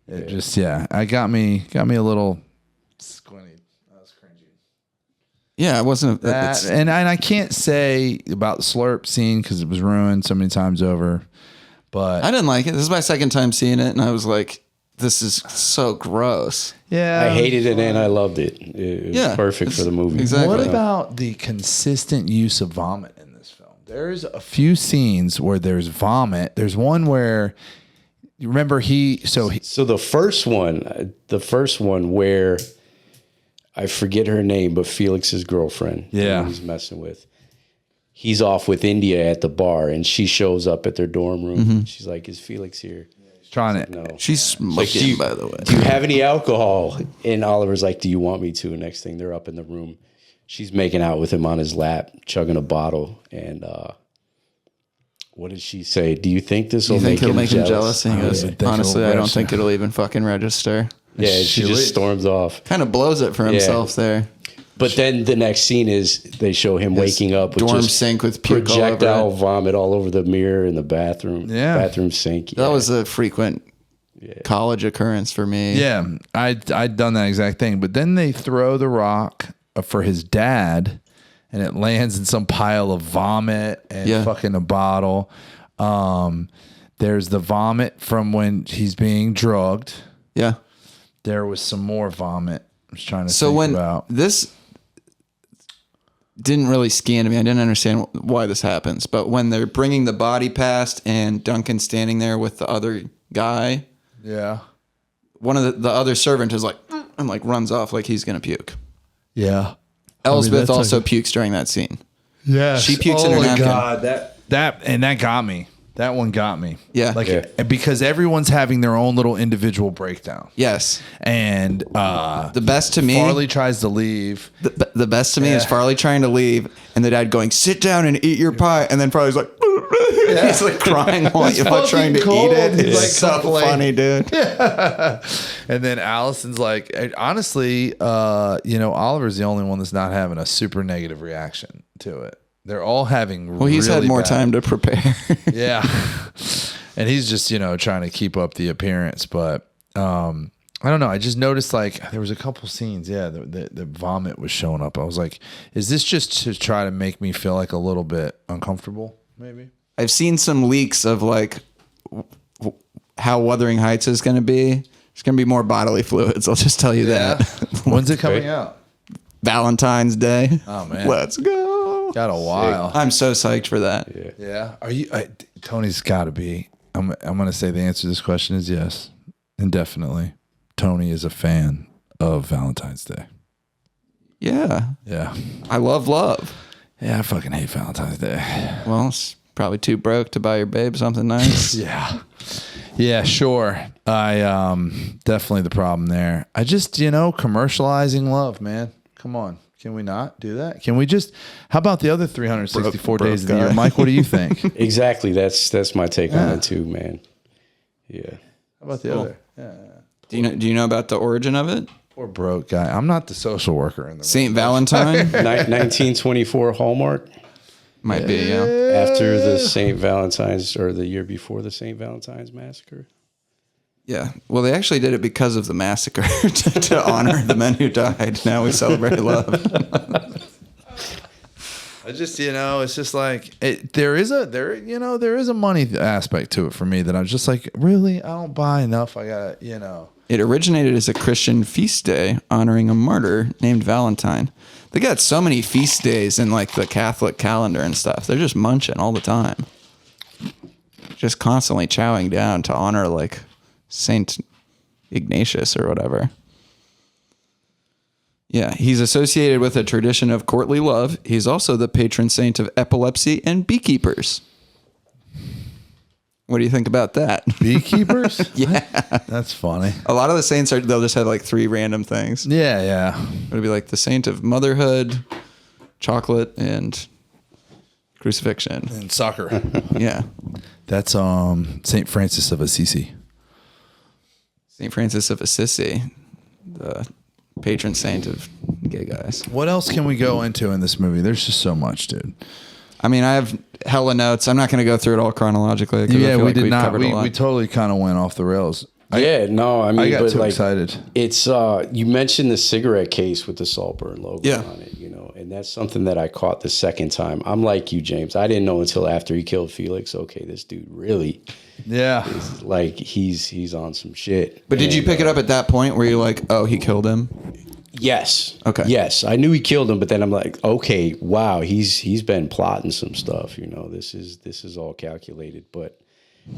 It just, I got me a little squinty. That was cringy. Yeah, it wasn't. And I can't say about the slurp scene because it was ruined so many times over. But I didn't like it. This is my second time seeing it, and I was like, this is so gross. yeah, I hated it and I loved it. It was perfect for the movie. Exactly. What about the consistent use of vomit in this film? There's a few scenes where there's vomit. There's one where you remember so the first one where I forget her name, but Felix's girlfriend, Yeah. who he's messing with. He's off with India at the bar, and she shows up at their dorm room. She's like, "Is Felix here?" trying to. No. She's smoking, by the way. Do you have any alcohol? And Oliver's like, "Do you want me to?" Next thing, they're up in the room. She's making out with him on his lap, chugging a bottle. And what did she say? Do you think this will You think it'll make him jealous? And he I goes, think it'll honestly, I don't register. think it'll even fucking register. Yeah, she She just leaves. storms off. Kind of blows it for himself there. But then the next scene is they show him waking up with dorm just sink with puke all over projectile it. vomit all over the mirror in the bathroom. Yeah. Bathroom sink. That was a frequent college occurrence for me. Yeah, I'd done that exact thing. But then they throw the rock for his dad, and it lands in some pile of vomit and fucking a bottle. There's the vomit from when he's being drugged. Yeah. There was some more vomit. I was trying to So think when about. this didn't really scan to me, I didn't understand why this happens. But when they're bringing the body past and Duncan's standing there with the other guy, Yeah. one of the other servant is like, and like runs off like he's gonna puke. Yeah. Elspeth that's also like- pukes during that scene. Yeah. She pukes in her Oh my napkin. God, that got me. That one got me. Yeah. Because everyone's having their own little individual breakdown. Yes. And The best to me, Farley tries to leave. the best to me is Farley trying to leave and the dad going, sit down and eat your pie. And then Farley's like, he's like crying while you're trying to cold. eat it. He's It's like so complaining. funny, dude. And then Allison's like, honestly, Oliver's the only one that's not having a super negative reaction to it. They're all having Well, he's had really more bad- time to prepare. Yeah. And he's just, trying to keep up the appearance. But I don't know. I just noticed like there was a couple scenes. Yeah, the vomit was showing up. I was like, is this just to try to make me feel like a little bit uncomfortable? Maybe. I've seen some leaks of like how Wuthering Heights is going to be. There's going to be more bodily fluids. I'll just tell you that. When's it coming out? Valentine's Day. Oh man, Let's go. got a while. I'm so psyched for that. Yeah. Are you? Tony's got to be. I'm going to say the answer to this question is yes, indefinitely. Tony is a fan of Valentine's Day. Yeah. Yeah. I love love. Yeah, I fucking hate Valentine's Day. Well, it's probably too broke to buy your babe something nice. Yeah. Yeah, sure. I definitely the problem there. I just, commercializing love, man. Come on. Can we not do that? Can we just how about the other 364 days of the year? Mike, what do you think? How Exactly. That's my take on it too, man. Yeah. about the other? Yeah. Do you know about the origin of it? Poor broke guy. I'm not the social worker in the Saint Valentine 1924 Hallmark. might be, yeah. After the St. Valentine's, or the year before the St. Valentine's massacre. Yeah. Well, they actually did it because of the massacre to honor the men who died. Now we celebrate love. I just, it's just like there is a money aspect to it for me that I'm just like, really, I don't buy enough. I got, It originated as a Christian feast day honoring a martyr named Valentine. They got so many feast days in like the Catholic calendar and stuff. They're just munching all the time. Just constantly chowing down to honor like Saint Ignatius or whatever. Yeah, he's associated with a tradition of courtly love. He's also the patron saint of epilepsy and beekeepers. What do you think about that? beekeepers. Yeah. That's funny. A lot of the saints they'll just have like 3 random things. Yeah. It'll be like the saint of motherhood, chocolate, and crucifixion. And soccer. Yeah. That's Saint Francis of Assisi. St. Francis of Assisi, the patron saint of gay guys. What else can we go into in this movie? There's just so much, dude. I mean, I have hella notes. I'm not going to go through it all chronologically. 'Cause I Yeah, feel we like did not. covered a lot. We totally kind of went off the rails. I mean, I got but too like, excited. It's you mentioned the cigarette case with the Saltburn logo Yeah. on it, and that's something that I caught the second time. I'm like you, James. I didn't know until after he killed Felix. Okay, this dude really, Yeah. is like he's on some shit. But did you pick it up at that point where you're like, oh, he killed him? Yes. Okay. Yes, I knew he killed him, but then I'm like, okay, wow, he's been plotting some stuff. This is all calculated. But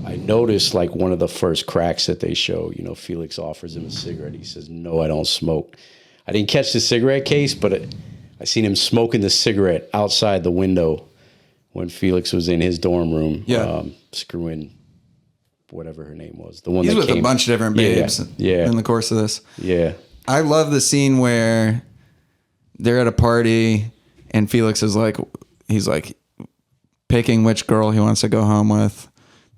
I noticed like one of the first cracks that they show. Felix offers him a cigarette. He says, "No, I don't smoke." I didn't catch the cigarette case, but I seen him smoking the cigarette outside the window when Felix was in his dorm room. Yeah. Screwing whatever her name was. The one He's that with came. a bunch of different babes Yeah. in the course of this. Yeah. I love the scene where they're at a party and Felix is like, he's like picking which girl he wants to go home with.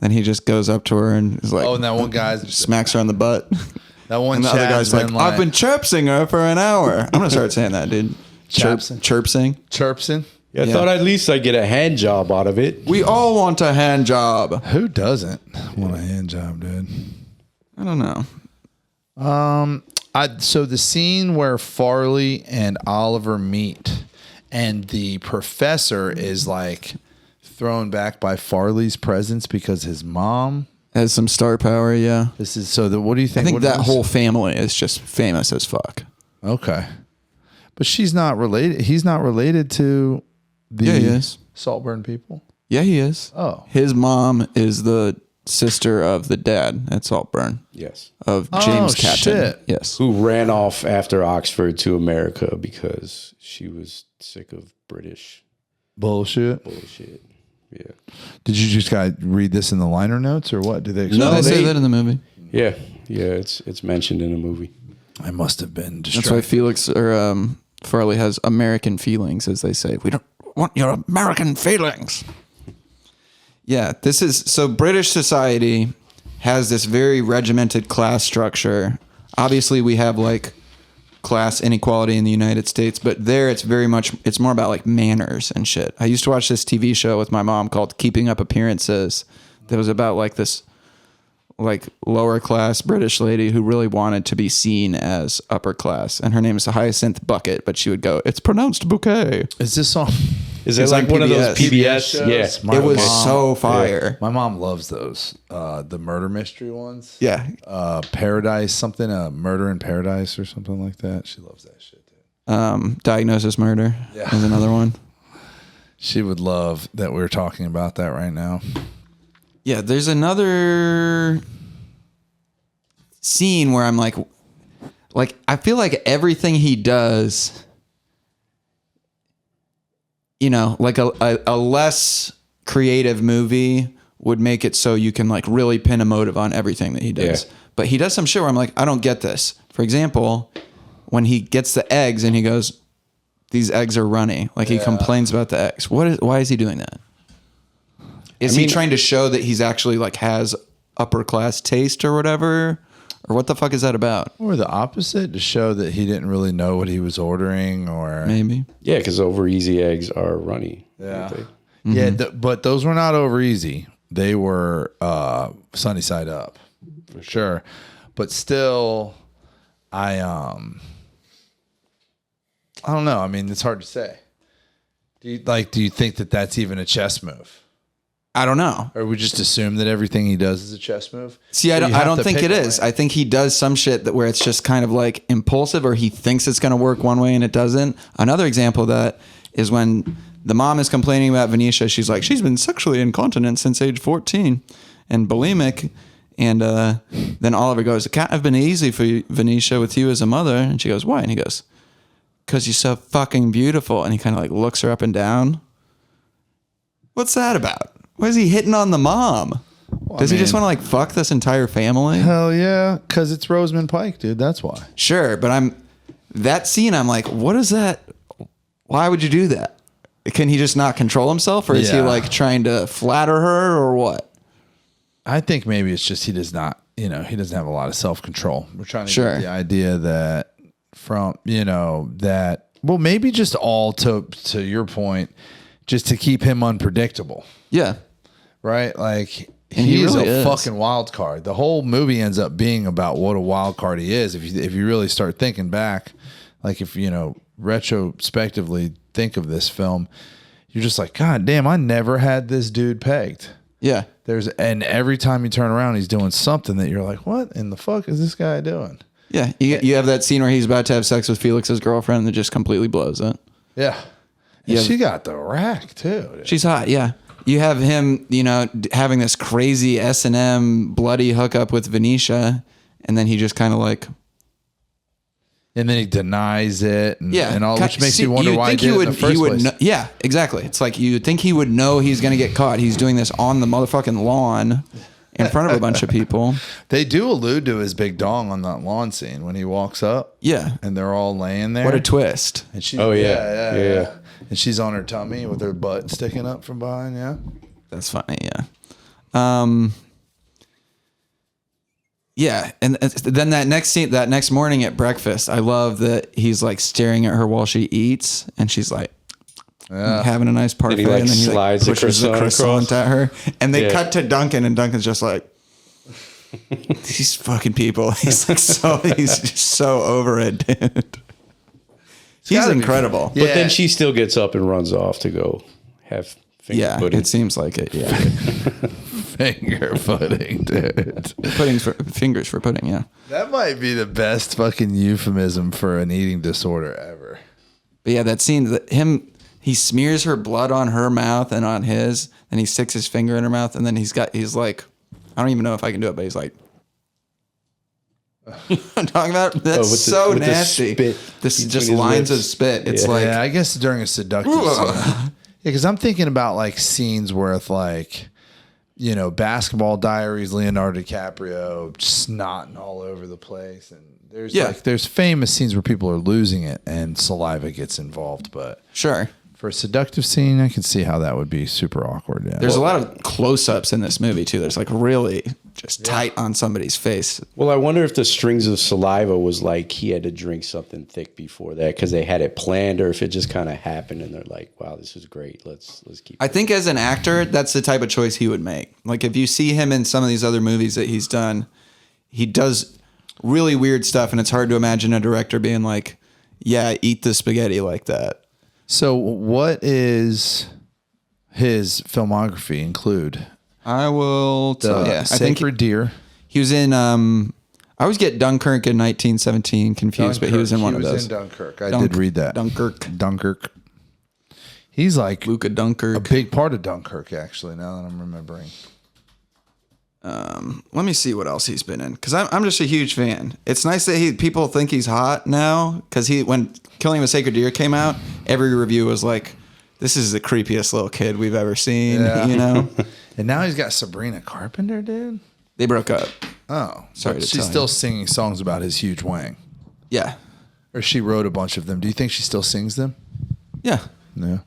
Then he just goes up to her and is like, Oh, and that one guy's smacks her on the butt. that one. And the other guy's like, I've been chirpsing her for an hour. I'm going to start saying that, dude. Chirpsing. Chirpsing. chirpsing. I thought at least I'd get a hand job out of it. We all want a hand job. Who doesn't want a hand job, dude? I don't know. So the scene where Farley and Oliver meet, and the professor is like thrown back by Farley's presence because his mom Has some star power, yeah. This is so. What do you think? I think what that is- whole family is just famous as fuck. Okay, but she's not related. He's not related to the Yeah, he is. Saltburn people. Yeah, he is. Oh. His mom is the sister of the dad at Saltburn, Yes. of James Catton. shit. Yes. Who ran off after Oxford to America because she was sick of British Bullshit. bullshit. Yeah. Did you just guys read this in the liner notes or what? Did they? No, they say they- that in the movie. Yeah. Yeah. It's mentioned in the movie. I must have been That's why distracted. Felix or Farley has American feelings, as they say. We don't want your American feelings. Yeah, this is so British society has this very regimented class structure. Obviously, we have like class inequality in the United States, but there it's more about like manners and shit. I used to watch this TV show with my mom called Keeping Up Appearances that was about like this like lower class British lady who really wanted to be seen as upper class, and her name is Hyacinth Bucket, but she would go, "It's pronounced bouquet." Is this on? Is it It's like on one of those PBS PBS? Yeah. My It was mom- so fire. My mom loves those, the murder mystery ones. Yeah. Paradise, something, Murder in Paradise or something like that. She loves that shit, dude. Diagnosis Murder Yeah. is another one. She would love that we're talking about that right now. Yeah, there's another scene where I'm like I feel like everything he does, you know, like a less creative movie would make it so you can like really pin a motive on everything that he does. Yeah. But he does some shit where I'm like, I don't get this. For example, when he gets the eggs and he goes, "These eggs are runny." Like he complains about the eggs. Why is he doing that? Is he trying to show that he's actually like has upper class taste or whatever? Or what the fuck is that about? Or the opposite, to show that he didn't really know what he was ordering, or Maybe. Yeah, because over easy eggs are runny. Yeah. aren't they? Yeah, but those were not over easy. They were sunny side up, for sure. But still, I don't know. I mean, it's hard to say. Do you think that that's even a chess move? I don't know. Or we just assume that everything he does is a chess move? See, I don't think it is. I think he does some shit where it's just kind of like impulsive, or he thinks it's going to work one way and it doesn't. Another example of that is when the mom is complaining about Venetia. She's like, she's been sexually incontinent since age 14 and bulimic. And then Oliver goes, "It can't have been easy for you, Venetia, with you as a mother." And she goes, "Why?" And he goes, "Because you're so fucking beautiful." And he kind of like looks her up and down. What's that about? Why is he hitting on the mom? Does he just want to like fuck this entire family? Hell yeah, because it's Rosamund Pike, dude. That's why. Sure, but that scene, I'm like, what is that? Why would you do that? Can he just not control himself, or is he Yeah. like trying to flatter her, or what? I think maybe it's just he does not, he doesn't have a lot of self-control. We're trying to Sure. get the idea that well, maybe just all to your point, just to keep him unpredictable, Yeah, right? Like And he he's really a is. fucking wild card. The whole movie ends up being about what a wild card he is. If you really start thinking back, like if retrospectively think of this film, you're just like, God damn, I never had this dude pegged. yeah, And every time you turn around, he's doing something that you're like, what in the fuck is this guy doing? yeah. You have that scene where he's about to have sex with Felix's girlfriend, and it just completely blows it. Yeah. And Yeah. she got the rack too. Dude. She's hot, yeah. You have him, having this crazy S&M bloody hookup with Venetia, and then he just kind of like, And then he denies it, and, yeah, and all, which makes you wonder you'd why he think did it in the first place. know, yeah, exactly. It's like you think he would know he's going to get caught. He's doing this on the motherfucking lawn in front of a bunch of people. They do allude to his big dong on that lawn scene when he walks up. Yeah. And they're all laying there. What a twist. And she, Oh, yeah. And she's on her tummy with her butt sticking up from behind. Yeah. That's funny, yeah. Yeah, and then that next scene, that next morning at breakfast, I love that he's like staring at her while she eats, and she's like having a nice parfait, he, like, and then he slides the pushes the croissant croissant at her, and they Yeah. cut to Duncan, and Duncan's just like, these fucking people. He's like he's just so over it, dude. He's gotta be incredible. fun. Yeah. But then she still gets up and runs off to go have finger Yeah, pudding. it seems like it. Yeah, Finger pudding, dude. fingers for pudding. Yeah. That might be the best fucking euphemism for an eating disorder ever. But yeah, that scene, he smears her blood on her mouth and on his, and he sticks his finger in her mouth, and then he's like, I don't even know if I can do it, but he's like, I'm talking about, that's with so the nasty. spit This between just his lines lips. of spit. It's Yeah. like, Yeah, I guess during a seductive scene. Yeah, because I'm thinking about like scenes where it's like, Basketball Diaries, Leonardo DiCaprio snotting all over the place, and there's famous scenes where people are losing it and saliva gets involved. But sure. for a seductive scene, I can see how that would be super awkward. Yeah, There's a lot of close-ups in this movie too. There's like really just tight on somebody's face. Well, I wonder if the strings of saliva was like he had to drink something thick before that because they had it planned, or if it just kind of happened and they're like, "Wow, this is great. Let's keep." I think as an actor, that's the type of choice he would make. Like if you see him in some of these other movies that he's done, he does really weird stuff, and it's hard to imagine a director being like, "Yeah, eat the spaghetti like that." So what is his filmography include? I will tell you. I think Sacred Deer. he was in. I always get Dunkirk in 1917 confused, but he was in one of those. In Dunkirk. I did read that. Dunkirk. He's like Luca Dunkirk. a big part of Dunkirk, actually. Now that I'm remembering. Let me see what else he's been in, because I'm just a huge fan. It's nice that people think he's hot now, because when Killing of a Sacred Deer came out, every review was like, "This is the creepiest little kid we've ever seen." Yeah. You know. And now he's got Sabrina Carpenter, dude. They broke up. Oh, Sorry but to she's tell still you. singing songs about his huge wang, Yeah. or she wrote a bunch of them. Do you think she still sings them? Yeah. No.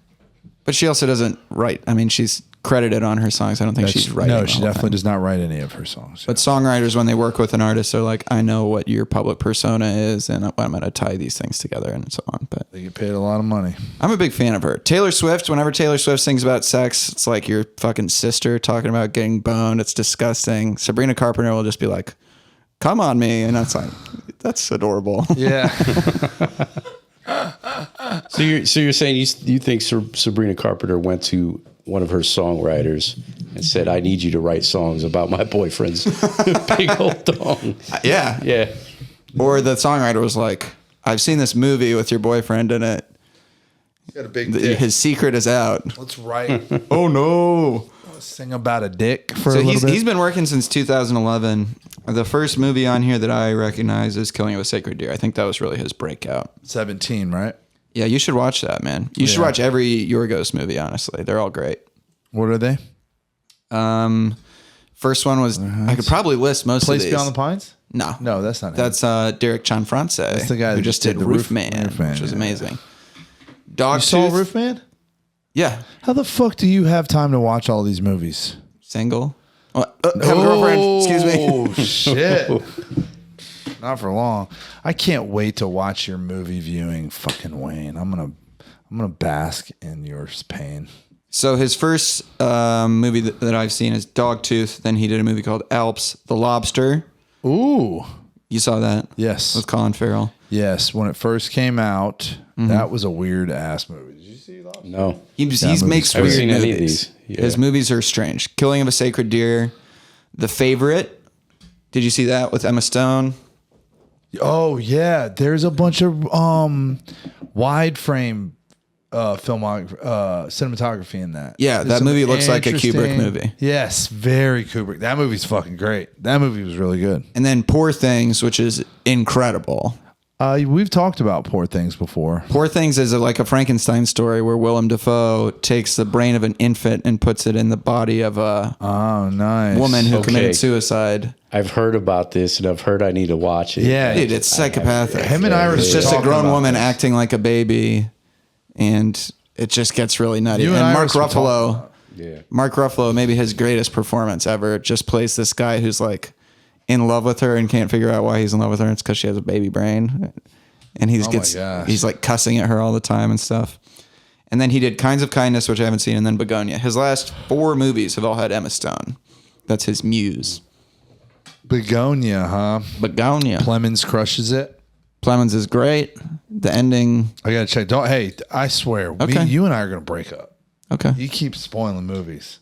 But she also doesn't write. I mean, she's credited on her songs. I don't think she's writing. No, she the whole definitely thing. does not write any of her songs. But songwriters, when they work with an artist, are like, "I know what your public persona is, and I'm going to tie these things together," and so on. But they get paid a lot of money. I'm a big fan of her. Taylor Swift, whenever Taylor Swift sings about sex, it's like your fucking sister talking about getting boned. It's disgusting. Sabrina Carpenter will just be like, "Come on me," and that's like, that's adorable. Yeah. So you're saying you think Sabrina Carpenter went to one of her songwriters and said, "I need you to write songs about my boyfriend's big old dong." Yeah. Yeah. Or the songwriter was like, "I've seen this movie with your boyfriend in it. He's got a big dick. His secret is out." Let's write. Oh no. Sing about a dick for So a little bit. he's been working since 2011. The first movie on here that I recognize is Killing of a Sacred Deer. I think that was really his breakout. 17, right? Yeah, you should watch that, man. You should Yeah. watch every Yorgos movie, honestly. They're all great. What are they? First one was, I could probably list most Place of these. Beyond the Pines? No. No, that's not him. That's Derek Chanfrance. That's the guy who that just just did did the Roofman, Roofman, which was yeah. amazing. You Dogtooth. saw Roofman? Yeah. How the fuck do you have time to watch all these movies? Single. What? Have a girlfriend. Excuse me. Oh, shit. Not for long. I can't wait to watch your movie viewing, fucking Wayne. I'm gonna bask in your pain. So his first movie that I've seen is Dogtooth. Then he did a movie called Alps, The Lobster. Ooh. You saw that? Yes. With Colin Farrell. Yes. When it first came out, that was a weird ass movie. Did you see Lobster? No. He movie's makes crazy. weird Haven't seen movies. any of these. Yeah. His movies are strange. Killing of a Sacred Deer, The Favorite. Did you see that with Emma Stone? Oh yeah, there's a bunch of wide frame cinematography in that. Yeah, There's that some movie looks like a Kubrick interesting- movie. Yes, very Kubrick. That movie's fucking great. That movie was really good. And then Poor Things, which is incredible. We've talked about Poor Things before. Poor Things is like a Frankenstein story where Willem Dafoe takes the brain of an infant and puts it in the body of a Oh, nice. woman who Okay. committed suicide. I've heard about this and I've heard I need to watch it. Yeah. Dude, it's psychopathic. Him and Iris It's were just a talking grown about woman this. acting like a baby, and it just gets really nutty. You And and Mark Iris were talking Ruffalo, about Yeah. Mark Ruffalo, maybe his greatest performance ever, just plays this guy who's like in love with her and can't figure out why he's in love with her. It's because she has a baby brain, and Oh my gosh. he's like cussing at her all the time and stuff. And then he did Kinds of Kindness, which I haven't seen, and then Begonia. His last 4 movies have all had Emma Stone. That's his muse. Begonia, huh? Begonia. Plemons crushes it. Plemons is great. The ending. I gotta check. Don't. Hey, I swear, Okay. you and I are gonna break up. Okay. You keep spoiling movies.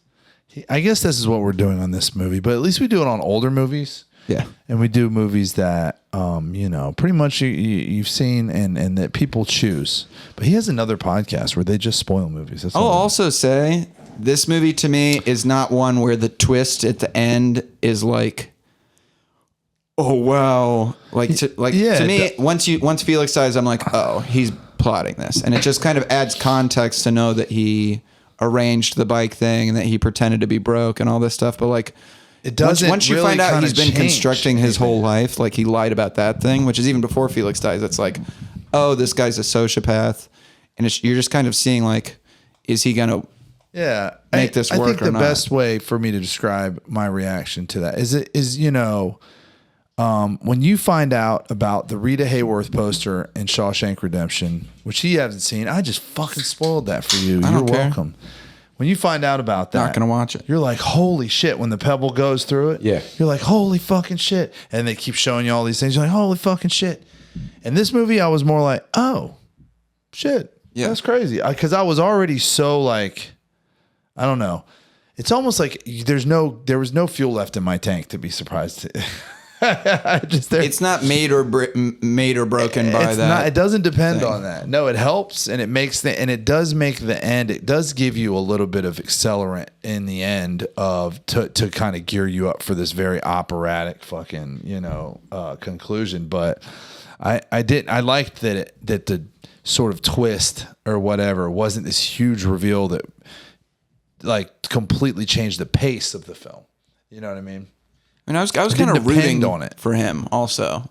I guess this is what we're doing on this movie, but at least we do it on older movies. Yeah. And we do movies that, pretty much you've seen and that people choose. But he has another podcast where they just spoil movies. That's I'll all. also say this movie to me is not one where the twist at the end is like, oh wow, Yeah, to me once Felix dies, I'm like, oh, he's plotting this, and it just kind of adds context to know that he arranged the bike thing and that he pretended to be broke and all this stuff. But like, It doesn't once you really find out kinda he's been change constructing his anything. whole life, like he lied about that thing, which is even before Felix dies. It's like, oh, this guy's a sociopath, and you're just kind of seeing like, is he gonna Yeah, make this I work think or the not. best way for me to describe my reaction to that is when you find out about the Rita Hayworth poster in Shawshank Redemption, which he hasn't seen, I just fucking spoiled that for you. You're don't care. welcome. When you find out about that, Not gonna watch it. You're like, holy shit! When the pebble goes through it, Yeah. you're like, holy fucking shit! And they keep showing you all these things. You're like, holy fucking shit! In this movie, I was more like, oh, shit, Yeah. that's crazy. Because I was already so like, I don't know. It's almost like there was no fuel left in my tank to be surprised. It's not made or broken by It's that. not, it doesn't depend thing. on that. No, it helps, and it does make the end. It does give you a little bit of accelerant in the end to kind of gear you up for this very operatic fucking conclusion. But I liked that the sort of twist or whatever wasn't this huge reveal that like completely changed the pace of the film. You know what I mean? I mean, I was kind didn't of rooting depend on it. for him also.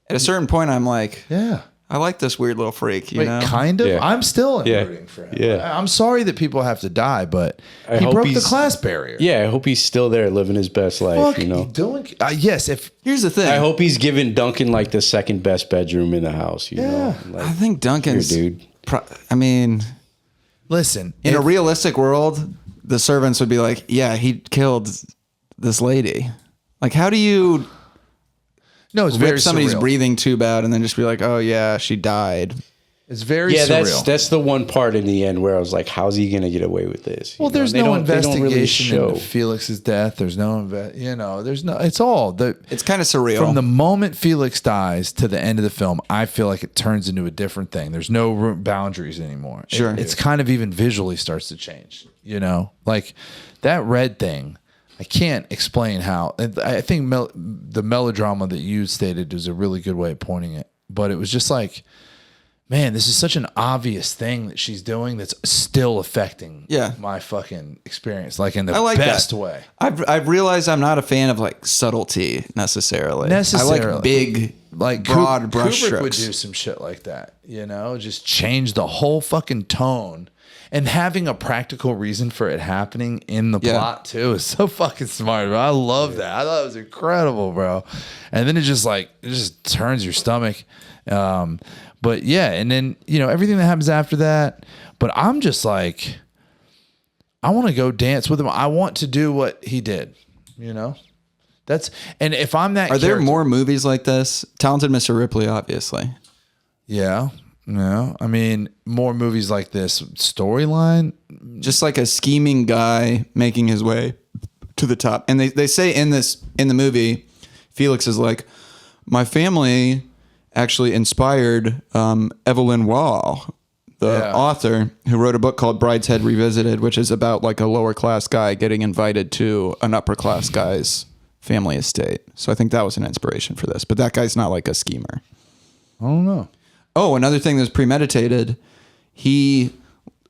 At a certain point, I'm like, Yeah. I like this weird little freak, you Wait, know? kind of? Yeah. I'm still Yeah. rooting for him. Yeah. I'm sorry that people have to die, but I he hope broke the he's- class barrier. Yeah, I hope he's still there living his best life, Fuck, doing yes. If Here's the thing. I hope he's giving Duncan like the second best bedroom in the house, you know? Yeah. Like, I think Duncan's... Here, dude. I mean, listen, in a realistic world, the servants would be like, yeah, he killed this lady. Like, how do you no, it's very rip somebody's surreal. breathing tube out and then just be like, oh, yeah, she died? It's very Yeah, surreal. that's the one part in the end where I was like, how's he going to get away with this? You Well, know, there's they no don't really investigation show. into Felix's death. There's no, there's no. It's all It's kind of surreal. From the moment Felix dies to the end of the film, I feel like it turns into a different thing. There's no boundaries anymore. Sure. It's kind of even visually starts to change. Like that red thing. I can't explain how. And I think the melodrama that you stated is a really good way of pointing it. But it was just like, man, this is such an obvious thing that she's doing that's still affecting my fucking experience, like in the I like best that. way. I've realized I'm not a fan of like subtlety necessarily. I like big, Like broad Kubrick brushstrokes. would do some shit like that, just change the whole fucking tone. And having a practical reason for it happening in the plot too is so fucking smart, bro. I love that. I thought it was incredible, bro. And then it just turns your stomach. But yeah, and then everything that happens after that. But I'm just like, I want to go dance with him. I want to do what he did. And if I'm that, Are there character- more movies like this? Talented Mr. Ripley, obviously. Yeah. No, I mean, more movies like this storyline. Just like a scheming guy making his way to the top. And they say in the movie, Felix is like, my family actually inspired Evelyn Waugh, the author who wrote a book called Brideshead Revisited, which is about like a lower class guy getting invited to an upper class guy's family estate. So I think that was an inspiration for this. But that guy's not like a schemer. I don't know. Oh, another thing that's premeditated. He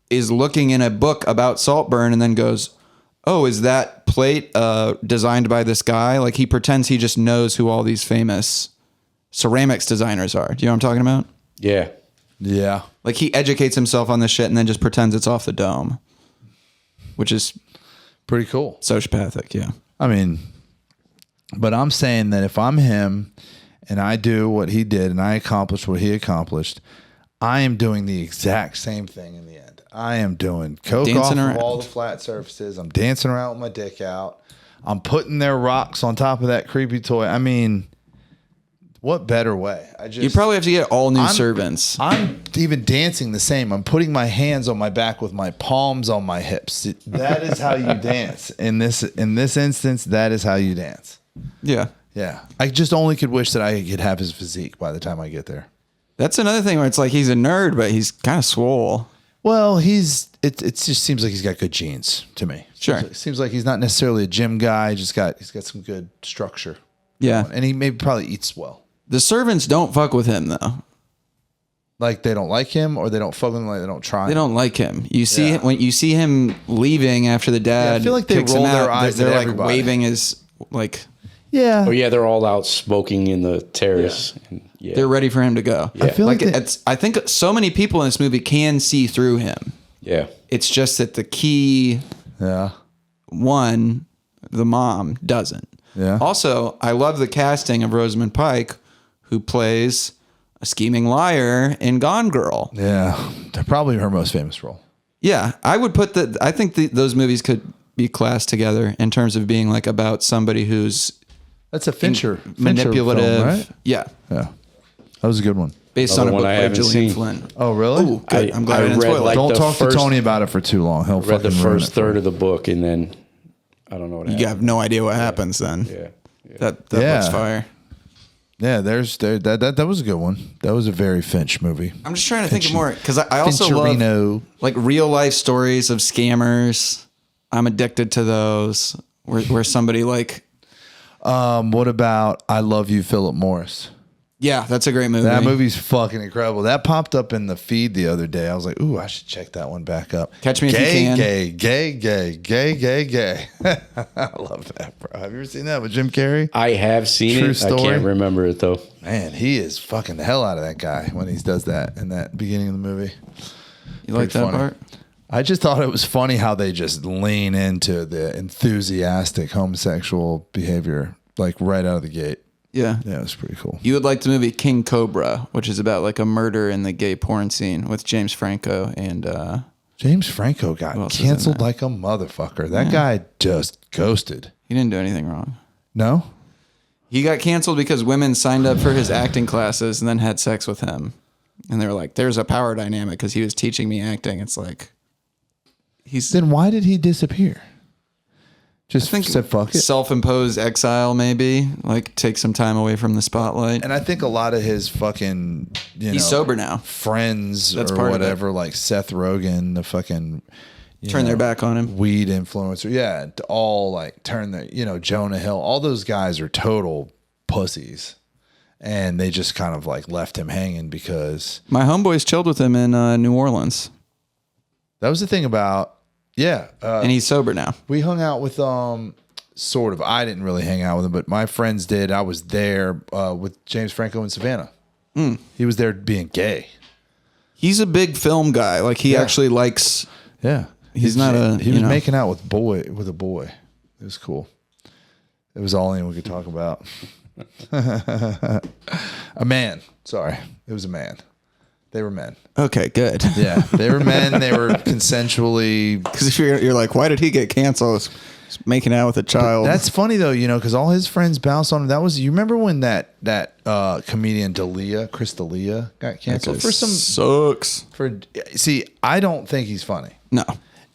is looking in a book about Saltburn and then goes, oh, is that plate designed by this guy? Like he pretends he just knows who all these famous ceramics designers are. Do you know what I'm talking about? Yeah. Yeah. Like he educates himself on this shit and then just pretends it's off the dome, which is Pretty cool. sociopathic. Yeah. I mean, but I'm saying that if I'm him and I do what he did and I accomplish what he accomplished, I am doing the exact same thing in the end. I am doing coke Dancing off around. of all the flat surfaces. I'm dancing around with my dick out. I'm putting their rocks on top of that creepy toy. I mean, what better way? You probably have to get all new servants. I'm even dancing the same. I'm putting my hands on my back with my palms on my hips. That is how you dance. In this instance, that is how you dance. Yeah. Yeah. I just only could wish that I could have his physique by the time I get there. That's another thing where it's like he's a nerd, but he's kind of swole. Well, it just seems like he's got good genes to me. Sure. It seems like he's not necessarily a gym guy. He's got some good structure. Yeah. And he maybe probably eats well. The servants don't fuck with him though. Like they don't like him or they don't fuck with him, like they don't try. They don't like him. You see Yeah. when you see him leaving after the dad I feel like they kicks roll him their out, eyes they're at like everybody. waving his like Yeah. Oh yeah, they're all out smoking in the terrace. And, yeah. they're ready for him to go. I feel like they- it's I think so many people in this movie can see through him. Yeah. It's just that the key Yeah. one, the mom, doesn't. Yeah. Also, I love the casting of Rosamund Pike, who plays a scheming liar in Gone Girl. Yeah. They're probably her most famous role. Yeah, I would put that. I think those movies could be classed together in terms of being like about somebody who's That's a Fincher manipulative. film, right? Yeah, Yeah. That was a good one. based on a Another book one I by haven't Julian seen. Flynn. Oh, really? Ooh, good. I'm glad I, didn't read, spoil like, it. Don't the talk first- to Tony about it for too long. He'll Read the fucking ruin first it for third you. of the book, and then I don't know what happened. You have no idea what happens then. Yeah. That Yeah. looks fire. Yeah, that was a good one. That was a very Finch movie. I'm just trying to think of more because I also love Fincherino. like real life stories of scammers. I'm addicted to those where somebody like, What about I Love You, Philip Morris? yeah, that's a great movie. That movie's fucking incredible. That popped up in the feed the other day. I was like, ooh, I should check that one back up. Catch Me If You Gay, Can. gay. I love that, bro. Have you ever seen that with Jim Carrey? I have seen True it. story. I can't remember it though. Man, he is fucking the hell out of that guy when he does that in that beginning of the movie. You like Pretty that funny. part? I just thought it was funny how they just lean into the enthusiastic homosexual behavior, like right out of the gate. Yeah. Yeah, it was pretty cool. You would like the movie King Cobra, which is about like a murder in the gay porn scene with James Franco and James Franco got else is in canceled that? like a motherfucker. That guy just ghosted. he didn't do anything wrong. No? He got canceled because women signed up for his acting classes and then had sex with him. And they were like, there's a power dynamic because he was teaching me acting. It's like, Then why did he disappear? Just I think said fuck it. self-imposed exile, maybe like take some time away from the spotlight. And I think a lot of his fucking, He's sober now. friends That's or part of it. whatever, like Seth Rogen, the fucking Turn their back on him. weed influencer. Yeah, to all like turn their, Jonah Hill. All those guys are total pussies. And they just kind of like left him hanging because My homeboys chilled with him in New Orleans, that was the thing about, and he's sober now. we hung out with sort of. I didn't really hang out with him, but my friends did. I was there with James Franco in Savannah. He was there being gay. He's a big film guy. Like he actually likes. Yeah, He's not a. He was making out with a boy. It was cool. It was all anyone could talk about. A man. Sorry, it was a man. They were men. Okay, good. Yeah, they were men. They were consensually. Because if you're like, why did he get canceled? He's making out with a child. That's funny though, because all his friends bounced on him. That was, you remember when that comedian Chris D'Elia got canceled for some sucks. See, I don't think he's funny, No,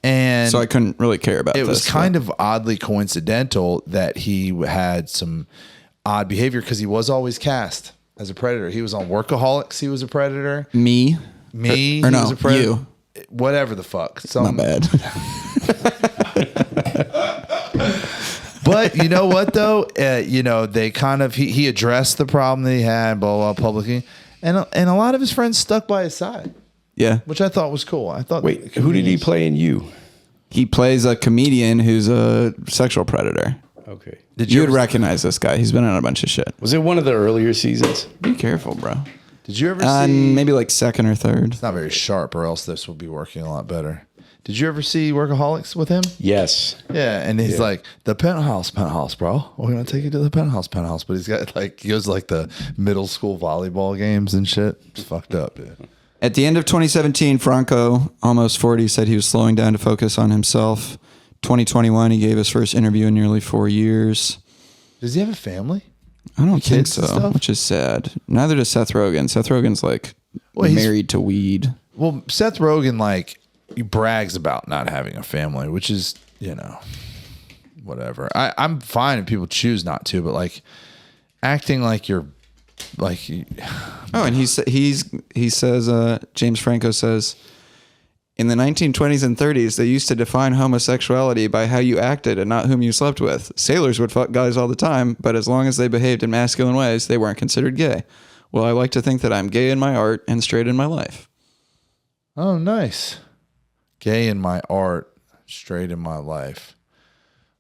and so I couldn't really care about. it was this, kind of oddly coincidental that he had some odd behavior because he was always cast as a predator. He was on Workaholics. He was a predator. me. Or Or he no, was a predator. you. Whatever the fuck. My bad. But you know what though? They kind of he addressed the problem that he had, blah blah, publicly, and a lot of his friends stuck by his side, Yeah, which I thought was cool. I thought. Wait, who did he play in You? he plays a comedian who's a sexual predator. Okay. Did You you would ever, recognize this guy. He's been on a bunch of shit. Was it one of the earlier seasons? Be careful, bro. Did you ever see? Maybe like second or third. It's not very sharp, or else this would be working a lot better. Did you ever see Workaholics with him? Yes. Yeah, and he's like, the penthouse, bro. We're gonna take you to the penthouse. But he's got he goes like the middle school volleyball games and shit. It's fucked up, dude. At the end of 2017, Franco, almost 40, said he was slowing down to focus on himself. 2021, he gave his first interview in nearly 4 years. Does he have a family? I don't think Kids and so, stuff? which is sad. Neither does Seth Rogen. Seth Rogen's like Well, he's- married to weed. Well, Seth Rogen he brags about not having a family, which is whatever. I'm fine if people choose not to, but acting like you're like. Oh, and he says James Franco says, in the 1920s and 30s, they used to define homosexuality by how you acted and not whom you slept with. Sailors would fuck guys all the time, but as long as they behaved in masculine ways, they weren't considered gay. Well, I like to think that I'm gay in my art and straight in my life. Oh, nice. Gay in my art, straight in my life.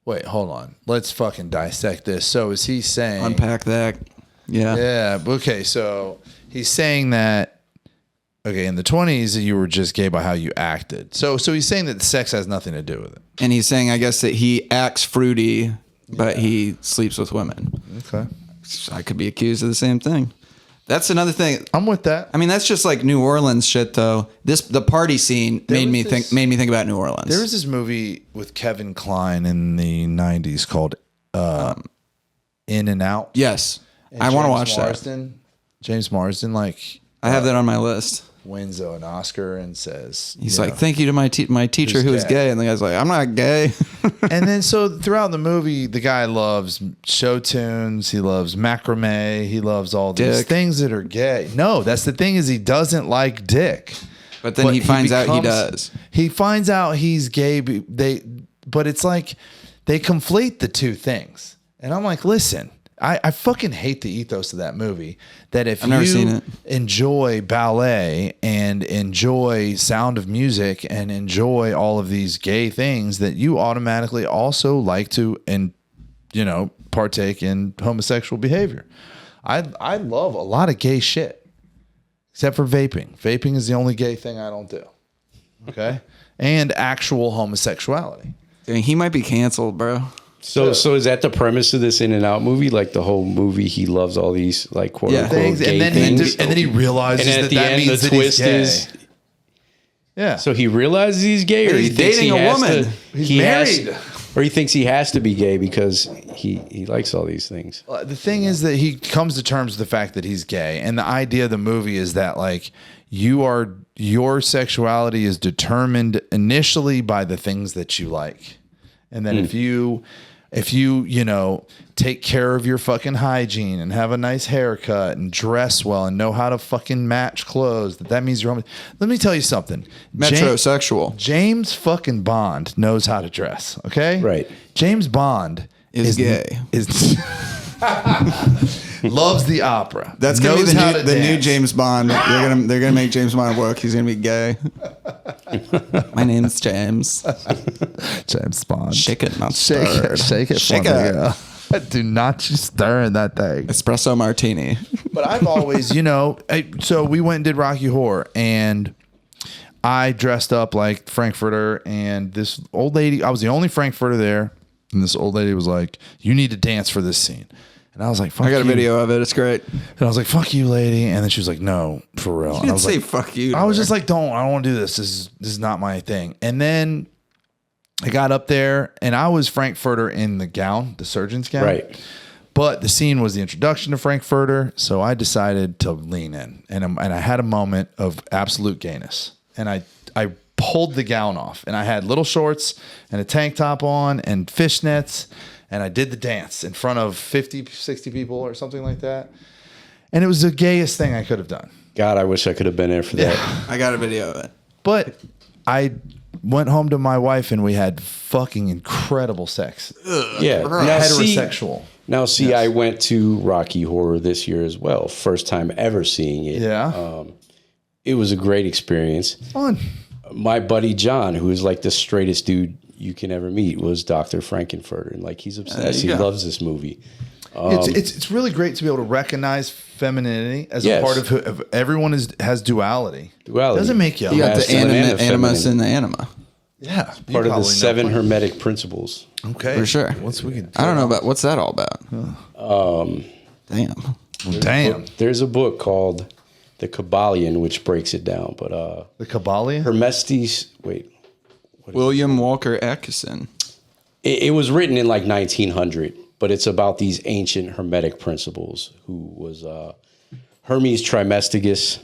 Wait, hold on. Let's fucking dissect this. So is he saying... Unpack that. Yeah. Yeah. Okay. So he's saying that Okay, in the 20s, you were just gay by how you acted. So he's saying that sex has nothing to do with it. And he's saying, I guess, that he acts fruity, but he sleeps with women. Okay. I could be accused of the same thing. That's another thing. I'm with that. I mean, that's just like New Orleans shit, though. The party scene made me think about New Orleans. There was this movie with Kevin Kline in the 90s called In and Out. Yes. And I want to watch that. James Marsden, like, I have that on my list. wins an Oscar and says, He's like, thank you to my teacher who is gay. And the guy's like, I'm not gay. And then so throughout the movie, the guy loves show tunes. He loves macrame. He loves all these things that are gay. No, that's the thing, is he doesn't like dick. But then he finds out he does. He finds out he's gay. But it's like they conflate the two things. And I'm like, listen, I fucking hate the ethos of that movie. That if I've never seen you it. enjoy ballet and enjoy Sound of Music and enjoy all of these gay things, that you automatically also like to, and partake in homosexual behavior. I love a lot of gay shit, except for vaping. Vaping is the only gay thing I don't do. Okay, and actual homosexuality. Dude, he might be canceled, bro. So is that the premise of this In and Out movie? Like the whole movie, he loves all these like quote unquote Things, gay and then things. and then he realizes And at the that end, means the that he's twist gay. is, Yeah. so he realizes he's gay, or He's he thinks dating he a has woman. to- He's he has- married. or he thinks he has to be gay because he likes all these things. The thing is that he comes to terms with the fact that he's gay, and the idea of the movie is that like your sexuality is determined initially by the things that you like, and then if you take care of your fucking hygiene and have a nice haircut and dress well and know how to fucking match clothes, that means you're. Let me tell you something. Metrosexual. James fucking Bond knows how to dress. Okay, Right. James Bond Is gay. Loves the opera. That's gonna Knows be how the to new dance. James Bond. They're gonna make James Bond woke. He's gonna be gay. My name's James. James Bond. Shake it, not Shake stir. it, shake it, Shake for me, it. girl. Do not you stir in that thing. Espresso martini. But I've always, so we went and did Rocky Horror, and I dressed up like Frankfurter, and this old lady, I was the only Frankfurter there, and this old lady was like, "You need to dance for this scene." And I was like, fuck I got a you. video of it. It's great. And I was like, fuck you, lady. And then she was like, no, for real. You And I didn't was say like, fuck you. I was just like, I don't want to do this. This is not my thing. And then I got up there, and I was Frankfurter in the gown, the surgeon's gown. Right. But the scene was the introduction to Frankfurter, so I decided to lean in. And I had a moment of absolute gayness. And I pulled the gown off, and I had little shorts and a tank top on and fishnets, and I did the dance in front of 50, 60 people or something like that. And it was the gayest thing I could have done. God, I wish I could have been there for that. I got a video of it. But I went home to my wife, and we had fucking incredible sex. Yeah. Heterosexual. Now, see, I went to Rocky Horror this year as well. First time ever seeing it. Yeah. It was a great experience. Fun. My buddy John, who is like the straightest dude you can ever meet, was Dr. Frankenfurter. And like, he's obsessed. He go. loves this movie. It's really great to be able to recognize femininity as a Yes. part of everyone has duality. Duality. Doesn't make you. You got the Masculine and animus feminine. and the anima. Yeah. Part of the probably know 7 plenty. Hermetic principles. Okay. For sure. Once we can. I don't know about what's that all about. Damn. Damn. There's a book called The Kabbalion, which breaks it down. But The Kabbalion? Hermestes, wait. William Walker Atkinson. It was written in like 1900, but it's about these ancient Hermetic principles. Who was Hermes Trismegistus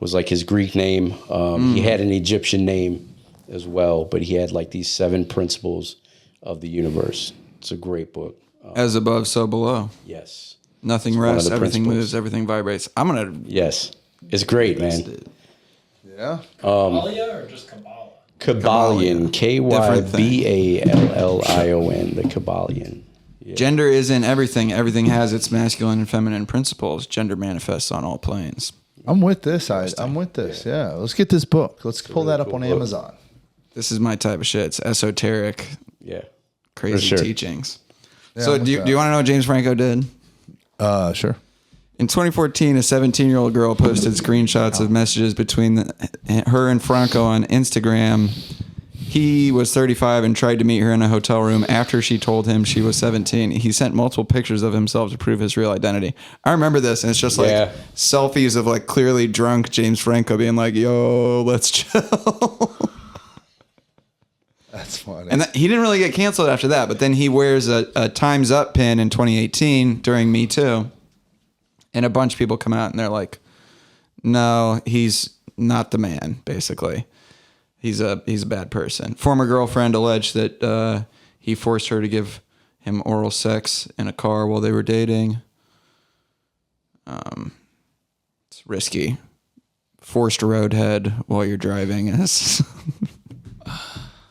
was like his Greek name. He had an Egyptian name as well, but he had like these 7 principles of the universe. It's a great book. As above, so below. Yes, Nothing one of rests, the everything principles. moves, everything vibrates. I'm gonna. yes, it's great, man. Yeah. Kabbalah or just Kabbalah? Kabbalion, Different thing. Kybalion, the Kabbalion. Gender is in everything. Everything has its masculine and feminine principles. Gender manifests on all planes. I'm with this. I'm with this. Yeah. Let's get this book. Let's pull that up cool on book. Amazon. This is my type of shit. It's esoteric, Yeah, crazy sure. teachings. Yeah, So I'm do with you want to know what James Franco did? Sure. In 2014, a 17-year-old girl posted screenshots of messages between her and Franco on Instagram. He was 35 and tried to meet her in a hotel room after she told him she was 17. He sent multiple pictures of himself to prove his real identity. I remember this, and it's just like selfies of like clearly drunk James Franco being like, yo, let's chill. That's funny. And he didn't really get canceled after that, but then he wears a Time's Up pin in 2018 during Me Too. And a bunch of people come out and they're like, no, he's not the man, basically. He's a bad person. Former girlfriend alleged that he forced her to give him oral sex in a car while they were dating. It's risky. Forced roadhead while you're driving is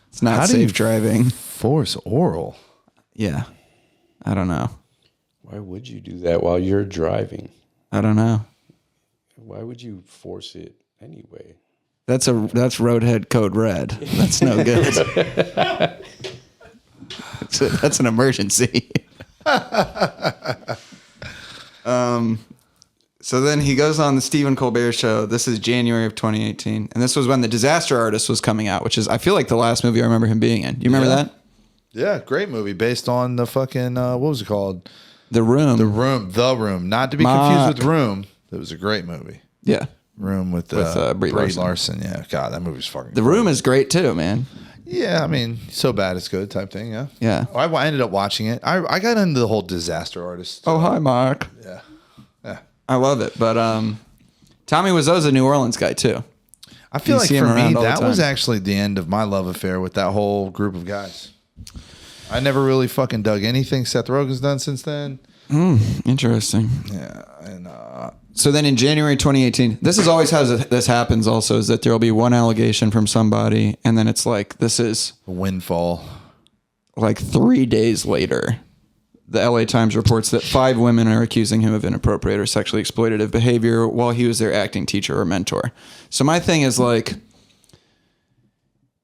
it's not safe driving. Force oral. Yeah. I don't know. Why would you do that while you're driving? I don't know. Why would you force it anyway? That's roadhead code red. That's no good. That's an emergency. So then he goes on the Stephen Colbert Show. This is January of 2018, and this was when The Disaster Artist was coming out, which is I feel like the last movie I remember him being in. You remember that? Yeah, great movie based on the fucking what was it called? The Room. The Room. Not to be confused with Room. It was a great movie. Yeah. Room with Brie Larson. Yeah, God, that movie's fucking. The Room is great too, man. Yeah, I mean, so bad it's good type thing. Yeah. Yeah. I ended up watching it. I got into the whole Disaster Artist. Oh, hi, Mark. Yeah. I love it, but Tommy Wiseau's a New Orleans guy too. I feel You like see him for me around all the that was time. actually the end of my love affair with that whole group of guys. I never really fucking dug anything Seth Rogen's done since then. Interesting. Yeah, and So then in January 2018, this is always how this happens also, is that there will be one allegation from somebody, and then it's like, this is a windfall. like 3 days later. The LA Times reports that 5 women are accusing him of inappropriate or sexually exploitative behavior while he was their acting teacher or mentor. So my thing is like,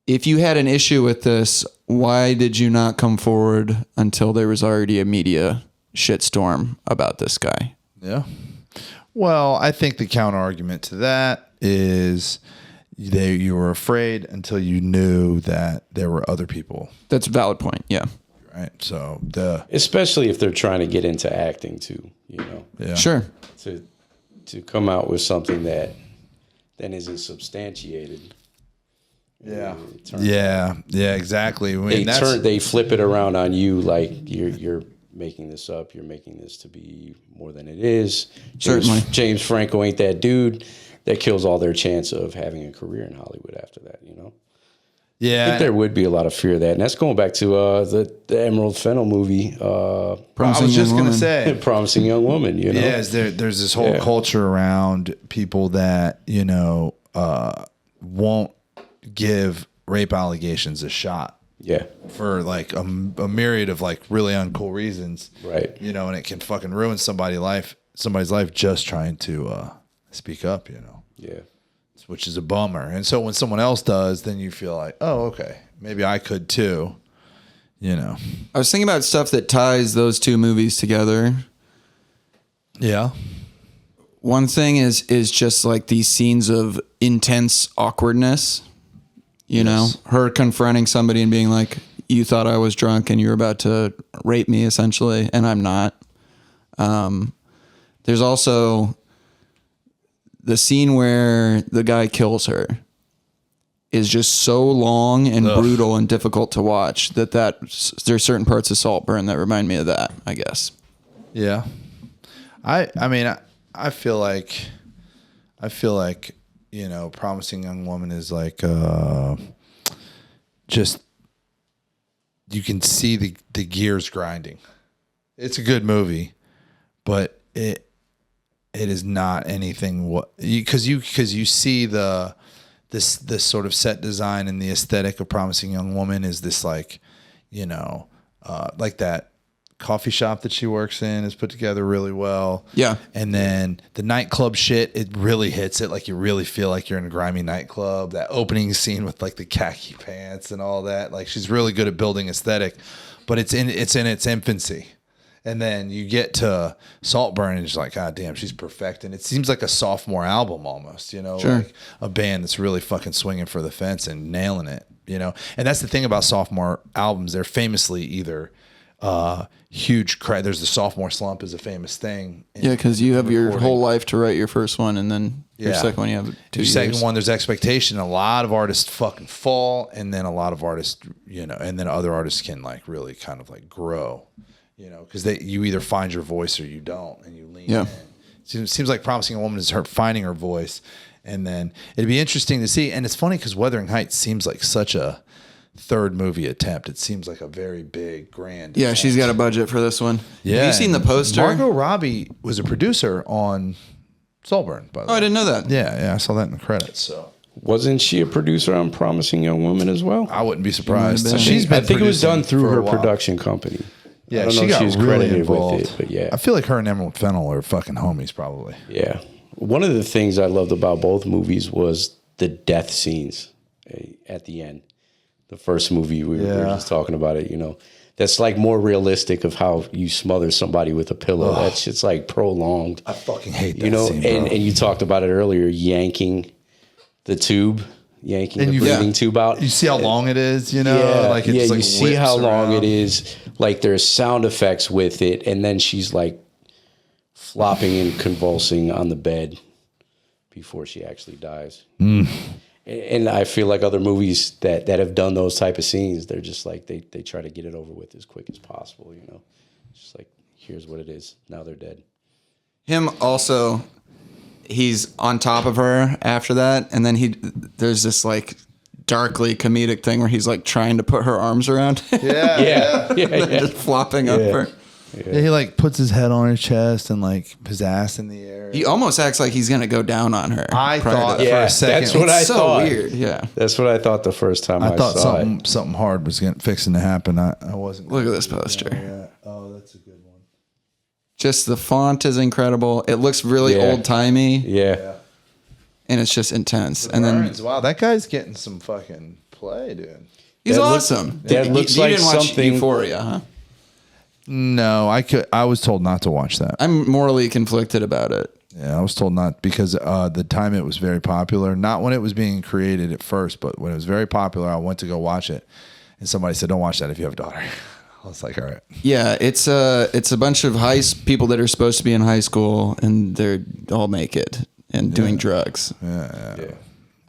if you had an issue with this, why did you not come forward until there was already a media shitstorm about this guy? Yeah. Well, I think the counter argument to that is you were afraid until you knew that there were other people. That's a valid point. Yeah. Right. So Especially if they're trying to get into acting too, you know. yeah. Sure. To come out with something that then isn't substantiated. Yeah. Yeah. Yeah. Exactly. I mean, They flip it around on you like you're making this up. You're making this to be more than it is. Certainly. James Franco ain't that dude. That kills all their chance of having a career in Hollywood after that, you know? I Yeah. think there would be a lot of fear of that. And that's going back to the Emerald Fennel movie, I was just going to say. Promising Young Woman, you know? Yeah, there's this whole culture around people that, won't give rape allegations a shot. Yeah. For like a myriad of like really uncool reasons. Right. And it can fucking ruin somebody's life just trying to speak up, Yeah. which is a bummer. And so when someone else does, then you feel like, oh, okay, maybe I could too, I was thinking about stuff that ties those two movies together. Yeah. One thing is just like these scenes of intense awkwardness, know, her confronting somebody and being like, you thought I was drunk and you were about to rape me essentially, and I'm not. There's also the scene where the guy kills her is just so long and brutal and difficult to watch that there's certain parts of Saltburn that remind me of that, I guess. Yeah. I mean, I feel like, Promising Young Woman is like, just, you can see the gears grinding. It's a good movie, but it is not anything because you see this sort of set design and the aesthetic of Promising Young Woman is this like, like that coffee shop that she works in is put together really well. Yeah. And then the nightclub shit, it really hits it. Like you really feel like you're in a grimy nightclub. That opening scene with like the khaki pants and all that. Like she's really good at building aesthetic, but it's in its infancy. And then you get to Saltburn and it's like, God damn, she's perfecting. It seems like a sophomore album almost, you know, like a band that's really fucking swinging for the fence and nailing it, you know. And that's the thing about sophomore albums. They're famously either huge credit. There's the sophomore slump is a famous thing. Yeah, because you have your whole life to write your first one, and then your second one you have 2 years. Second one, there's expectation. A lot of artists fucking fall, and then a lot of artists, you know, and then other artists can like really kind of like grow, you know, because you either find your voice or you don't, and you lean in. It seems like Promising a Woman is her finding her voice, and then it'd be interesting to see. And it's funny because Wuthering Heights seems like such a third movie attempt. It seems like a very big, grand. Yeah, attempt. she's got a budget for this one. Yeah, have you seen the poster? Margot Robbie was a producer on Saltburn, by the way. Oh, I didn't know that. Yeah, I saw that in the credits. So Wasn't she a producer on Promising Young Woman as well? I wouldn't be surprised. She might have been. She's been I think it was producing done through for a her while. production company. Yeah, I don't she know if got she's really credited involved. with it, but yeah. I feel like her and Emerald Fennell are fucking homies, probably. Yeah. One of the things I loved about both movies was the death scenes at the end. The first movie, we were just talking about it, you know. That's like more realistic of how you smother somebody with a pillow. That shit's like prolonged. I fucking hate that You know, scene, bro. and you talked about it earlier, yanking the tube, yanking the breathing tube out. You see how long it is, you know? Yeah, like it yeah, just, like, you see how whips long around. it is. Like there's sound effects with it, and then she's like flopping and convulsing on the bed before she actually dies. And I feel like other movies that have done those type of scenes, they're just like they try to get it over with as quick as possible. You know, it's just like here's what it is. Now they're dead. Him also, he's on top of her after that, and then there's this like darkly comedic thing where he's like trying to put her arms around him. Yeah. Just flopping up her. Yeah, he like puts his head on her chest and like his ass in the air. He almost acts like he's gonna go down on her. I prior to thought that. for Yeah, a second. that's what It's I so thought. weird. Yeah. That's what I thought the first time I thought saw it. something hard was fixing to happen. I wasn't. Look at this poster. Yeah. Oh, that's a good one. Just the font is incredible. It looks really Yeah. old timey, Yeah. and it's just intense. And then Burns. Wow, that guy's getting some fucking play, dude. he's That looks- awesome. that You- looks you like didn't watch something- Euphoria, huh? No, I was told not to watch that. I'm morally conflicted about it. Yeah, I was told not because the time it was very popular. Not when it was being created at first, but when it was very popular, I went to go watch it, and somebody said, "Don't watch that if you have a daughter." I was like, "All right." Yeah, it's a bunch of people that are supposed to be in high school, and they're all naked and doing drugs.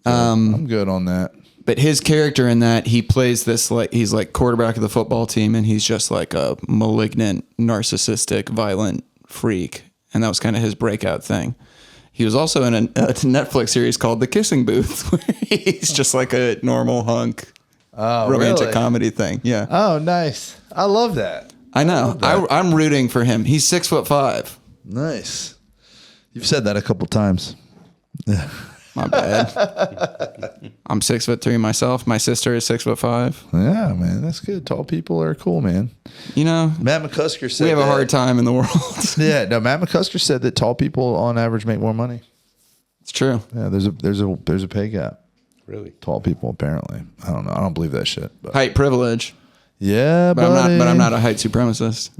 I'm good on that. But his character in that, he plays this like he's like quarterback of the football team, and he's just like a malignant, narcissistic, violent freak, and that was kind of his breakout thing. He was also in a Netflix series called The Kissing Booth, where he's just like a normal hunk romantic really? comedy thing. Yeah, Oh, nice. I love that. I know. I'm rooting for him. He's 6'5". Nice. You've said that a couple times. My bad. I'm 6'3" myself. My sister is 6'5". Yeah, man, that's good. Tall people are cool, man. You know, Matt McCusker said we have a that- hard time in the world. Yeah, no. Matt McCusker said that tall people on average make more money. It's true. Yeah, there's a pay gap. Really? Tall people apparently. I don't know. I don't believe that shit. But Height privilege, yeah, but I'm not a height supremacist.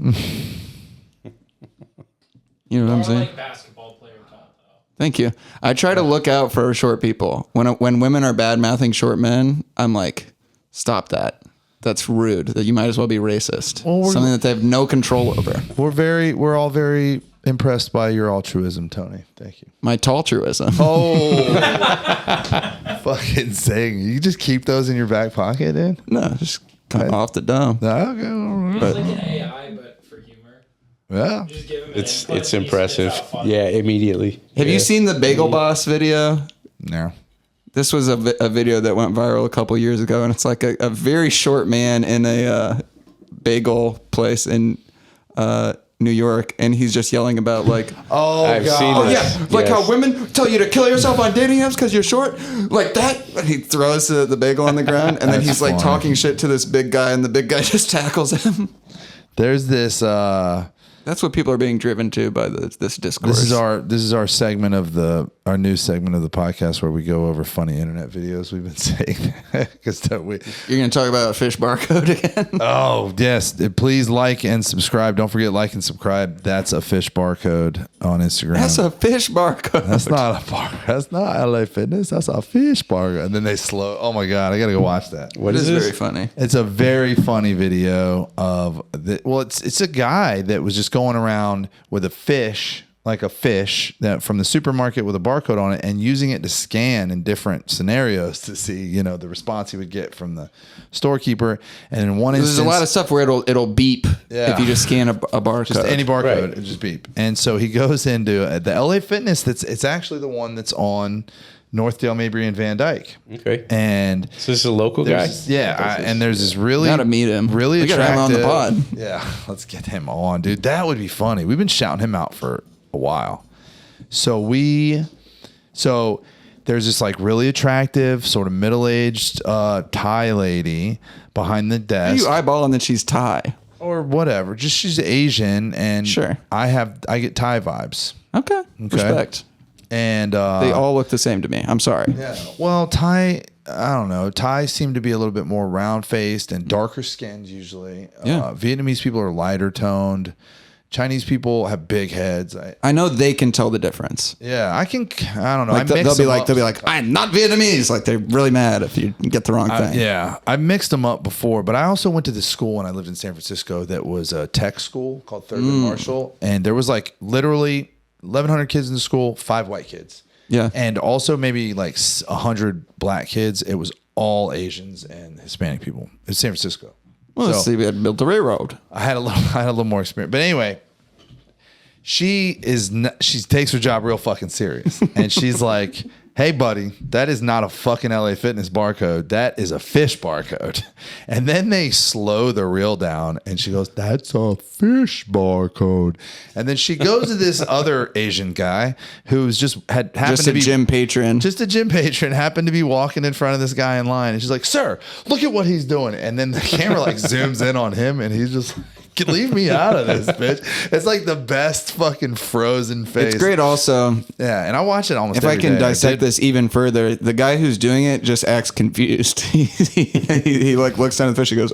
You know what I'm More saying? like basketball player tall, though. Thank you. I try to look out for short people. When women are bad mouthing short men, I'm like, stop that. That's rude. That you might as well be racist. Well, Something that they have no control over. We're all very impressed by your altruism, Tony. Thank you. My tall truism. Oh, fucking saying. You just keep those in your back pocket, dude. No, just kind of off the dome. Okay. It's like an AI, but for humor. Yeah. You just give him an It's input and he spits impressive. out fun. Yeah, immediately. Have you seen the Bagel Boss video? No. This was a video that went viral a couple years ago, and it's like a very short man in a bagel place in New York, and he's just yelling about like, Oh, I've God. seen oh this. yeah, like Yes. how women tell you to kill yourself on dating apps because you're short, like that. And he throws the bagel on the ground, and then That's he's like funny. talking shit to this big guy, and the big guy just tackles him. There's this That's what people are being driven to by this discourse. This is our segment of our new segment of the podcast where we go over funny internet videos we've been saying. Because You're going to talk about a fish barcode again? Oh yes, please like and subscribe. Don't forget like and subscribe. That's a fish barcode on Instagram. That's a fish barcode. That's not a bar. That's not LA Fitness. That's a fish barcode. And then they slow. Oh my god, I gotta go watch that. What It is is this? very funny. It's a very funny video of it's a guy that was just going around with a fish, like a fish that from the supermarket with a barcode on it, and using it to scan in different scenarios to see, the response he would get from the storekeeper. And in one instance, There's a lot of stuff where it'll beep Yeah. if you just scan a barcode. just any barcode, Right. it just beep. And so he goes into the LA Fitness. It's actually the one that's on Northdale, Mabry, and Van Dyke. Okay. And So this is a local guy? and there's this really Gotta meet him. really We gotta have attractive. him on the pod. Yeah, let's get him on, dude. That would be funny. We've been shouting him out for a while. So there's this like really attractive, sort of middle-aged Thai lady behind the Are desk, you eyeballing that she's Thai? or whatever. Just she's Asian, and Sure. I get Thai vibes, Okay. Respect. and They all look the same to me. I'm sorry. Yeah. Well, Thai, I don't know. Thai seem to be a little bit more round faced and darker skinned usually. Yeah. Vietnamese people are lighter toned. Chinese people have big heads. I know they can tell the difference. I don't know. Like I mix they'll them be up. like, I'm not Vietnamese. Like they're really mad if you get the wrong thing. Yeah, I mixed them up before, but I also went to this school when I lived in San Francisco that was a tech school called Thurgood Marshall, and there was like literally 1,100 kids in the school, 5 white kids. Yeah. And also maybe like 100 black kids. It was all Asians and Hispanic people. It's San Francisco. Well, let's So see. We had built a railroad. I had a little more experience. But anyway, she takes her job real fucking serious. And she's like, hey, buddy, that is not a fucking LA Fitness barcode. That is a fish barcode. And then they slow the reel down and she goes, that's a fish barcode. And then she goes to this other Asian guy who's happened Just to a be gym patron. just a gym patron happened to be walking in front of this guy in line. And she's like, sir, look at what he's doing. And then the camera like zooms in on him and he's just like, leave me out of this, bitch. It's like the best fucking frozen face. It's great also. Yeah, and I watch it almost If I every can day. dissect this even further, the guy who's doing it just acts confused. he like looks down at the fish and goes,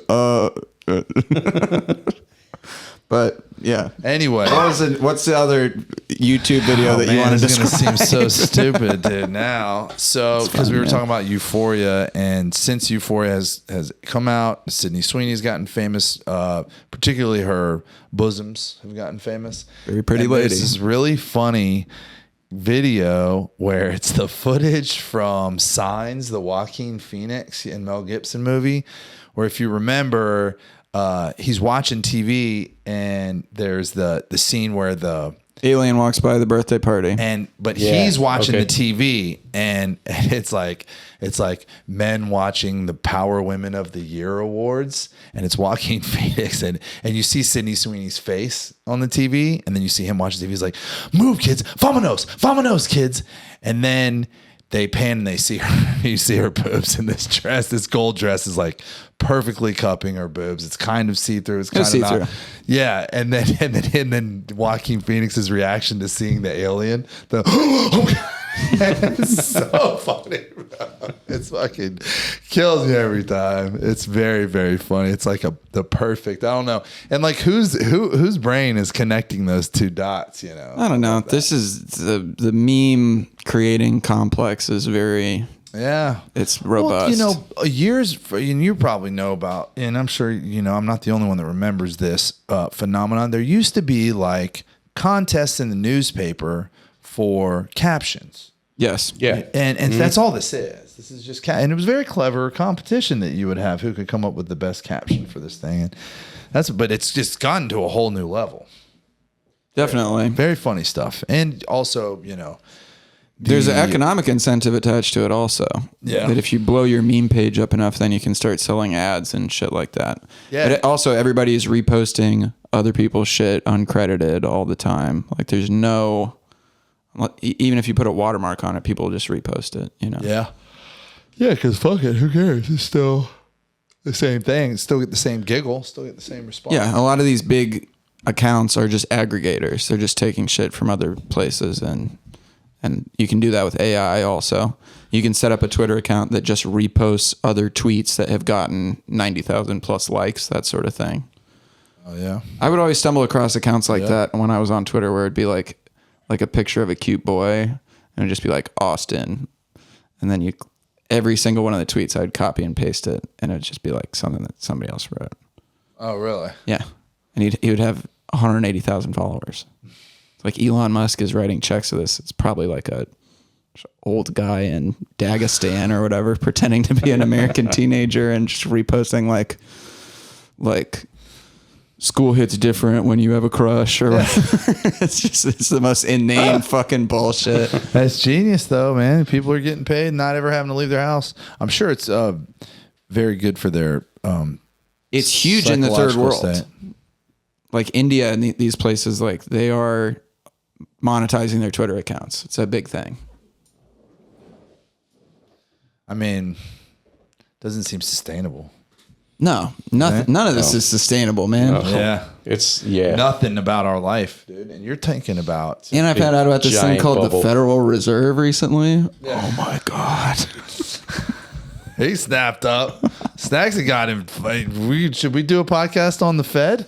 But yeah. Anyway. What's the other YouTube video that you want to It's going to describe? seem so stupid, dude, now. So, because we were talking about Euphoria, and since Euphoria has come out, Sydney Sweeney's gotten famous, particularly her bosoms have gotten famous. Very pretty And lady. There's this really funny video where it's the footage from Signs, the Joaquin Phoenix and Mel Gibson movie, where if you remember, he's watching TV and there's the scene where the Alien walks by the birthday party. but Yeah, he's watching okay. the TV and it's like men watching the Power Women of the Year awards, and it's Joaquin Phoenix and you see Sydney Sweeney's face on the TV, and then you see him watching TV. He's like, move kids, vamonos kids. And then they pan and they see her. You see her boobs in this dress. This gold dress is like perfectly cupping her boobs. It's kind of see through. It's kind of see-through. not. Yeah, and then Joaquin Phoenix's reaction to seeing the alien. It's so funny, bro. It's fucking kills me every time. It's very, very funny. It's like the perfect. I don't know. And like whose brain is connecting those two dots? I don't know. This is the meme creating complex is very. Yeah, It's robust. Well, and you probably know about, and I'm sure I'm not the only one that remembers this phenomenon. There used to be like contests in the newspaper for captions. Yes. Yeah. And that's all this is. This is just and it was very clever competition that you would have who could come up with the best caption for this thing. And but it's just gotten to a whole new level. Definitely. Very funny stuff. And also, There's an economic incentive attached to it also. Yeah. That if you blow your meme page up enough, then you can start selling ads and shit like that. Yeah. But also, everybody is reposting other people's shit uncredited all the time. Like there's no... Even if you put a watermark on it, people will just repost it, Yeah. Yeah, because fuck it, who cares? It's still the same thing. Still get the same giggle, still get the same response. Yeah, a lot of these big accounts are just aggregators. They're just taking shit from other places, and you can do that with AI also. You can set up a Twitter account that just reposts other tweets that have gotten 90,000 plus likes, that sort of thing. Oh yeah. I would always stumble across accounts like that when I was on Twitter, where it'd be like a picture of a cute boy, and it'd just be like Austin, and then every single one of the tweets I'd copy and paste it, and it'd just be like something that somebody else wrote. Oh really? Yeah, and he would have 180,000 followers. Like Elon Musk is writing checks to this. It's probably like a old guy in Dagestan or whatever, pretending to be an American teenager and just reposting like school hits different when you have a crush or it's the most inane fucking bullshit. That's genius though, man. People are getting paid, not ever having to leave their house. I'm sure it's very good for their it's huge in the third psychological world. state. Like India and these places, like they are monetizing their Twitter accounts. It's a big thing. I mean, doesn't seem sustainable. No, nothing. None of this is sustainable, man. Yeah. It's Nothing about our life, dude. And you're thinking about And I found out about this thing giant called bubble. the Federal Reserve recently. Oh my God. he snapped up. Snacks got him. Should we do a podcast on the Fed?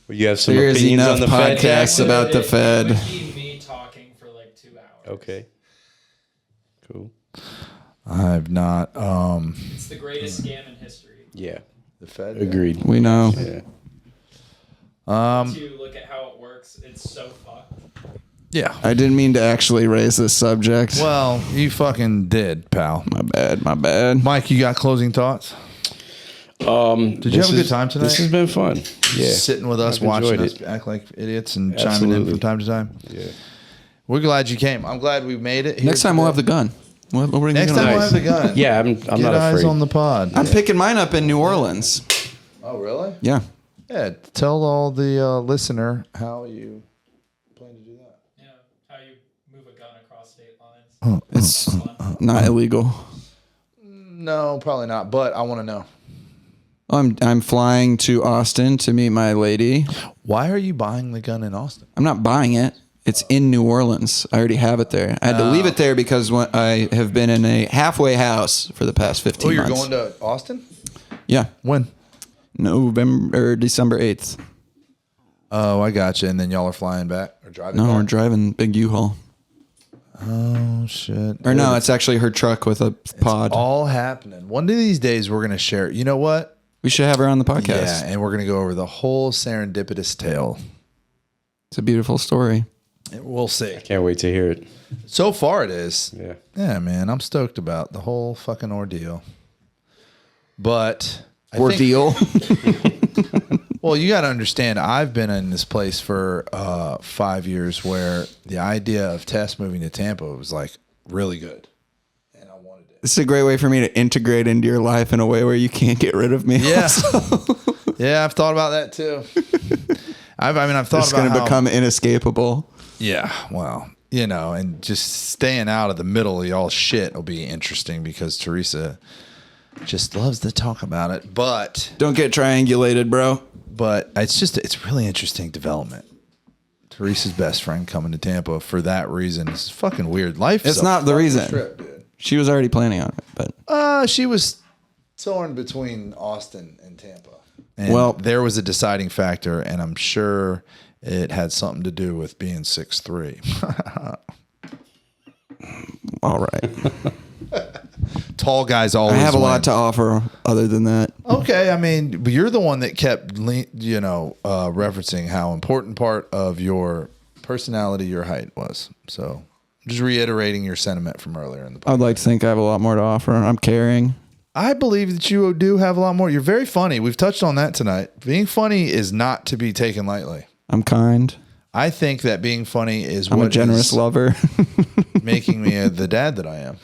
You have some There's opinions enough on the Fed. podcasts about the It Fed. would be me talking for like 2 hours. Okay. Cool. I've not. It's the greatest scam in history. Yeah. The Fed. Agreed. We know. Yeah. To look at how it works, it's so fucked. Yeah. I didn't mean to actually raise this subject. Well, you fucking did, pal. My bad. Mike, you got closing thoughts? Did you have a good time tonight? This has been fun. Yeah. Sitting with us, I've watching enjoyed us it. act like idiots and chiming in Absolutely. from time to time. Yeah. We're glad you came. I'm glad we made it. Next time we'll have the gun. What are you Next gonna time do? we'll have the gun. Yeah, I'm Get not eyes afraid. on the pod. I'm picking mine up in New Orleans. Oh, really? Yeah. Yeah. Tell all the listener how you plan to do that. Yeah, how you move a gun across state lines. It's not illegal. No, probably not. But I want to know. I'm flying to Austin to meet my lady. Why are you buying the gun in Austin? I'm not buying it. It's in New Orleans. I already have it there. I had to leave it there because I have been in a halfway house for the past 15 Oh, you're months. going to Austin? Yeah. When? December 8th. Oh, I got you. And then y'all are flying back or driving No, we're back? driving big U-Haul. Oh, shit. Or no, it's actually her truck with a pod. all happening. One of these days, we're going to share it. You know what? We should have her on the podcast. Yeah, and we're going to go over the whole serendipitous tale. It's a beautiful story. We'll see. Can't wait to hear it. So far, it is. Yeah. Yeah, man, I'm stoked about the whole fucking ordeal. But I think- Ordeal. well, you got to understand, I've been in this place for 5 years where the idea of Tess moving to Tampa was like really good, and I wanted it. This is a great way for me to integrate into your life in a way where you can't get rid of me. Yeah, yeah, I've thought about that too. I've thought It's about going to how, become inescapable. Yeah, well, you know, and just staying out of the middle of y'all shit will be interesting because Teresa just loves to talk about it. But Don't get triangulated, bro. it's really interesting development. Teresa's best friend coming to Tampa for that reason. It's fucking weird. Life. It's not the reason. She was already planning on it, but She was torn between Austin and Tampa. And Well- there was a deciding factor, and I'm sure it had something to do with being 6'3". all right. Tall guys I always have a win. lot to offer other than that. Okay, I mean, but you're the one that kept, referencing how important part of your personality your height was. So, just reiterating your sentiment from earlier in the podcast. I'd like to think I have a lot more to offer. I'm caring. I believe that you do have a lot more. You're very funny. We've touched on that tonight. Being funny is not to be taken lightly. I'm kind. I think that being funny is I'm what a generous is lover. making me the dad that I am.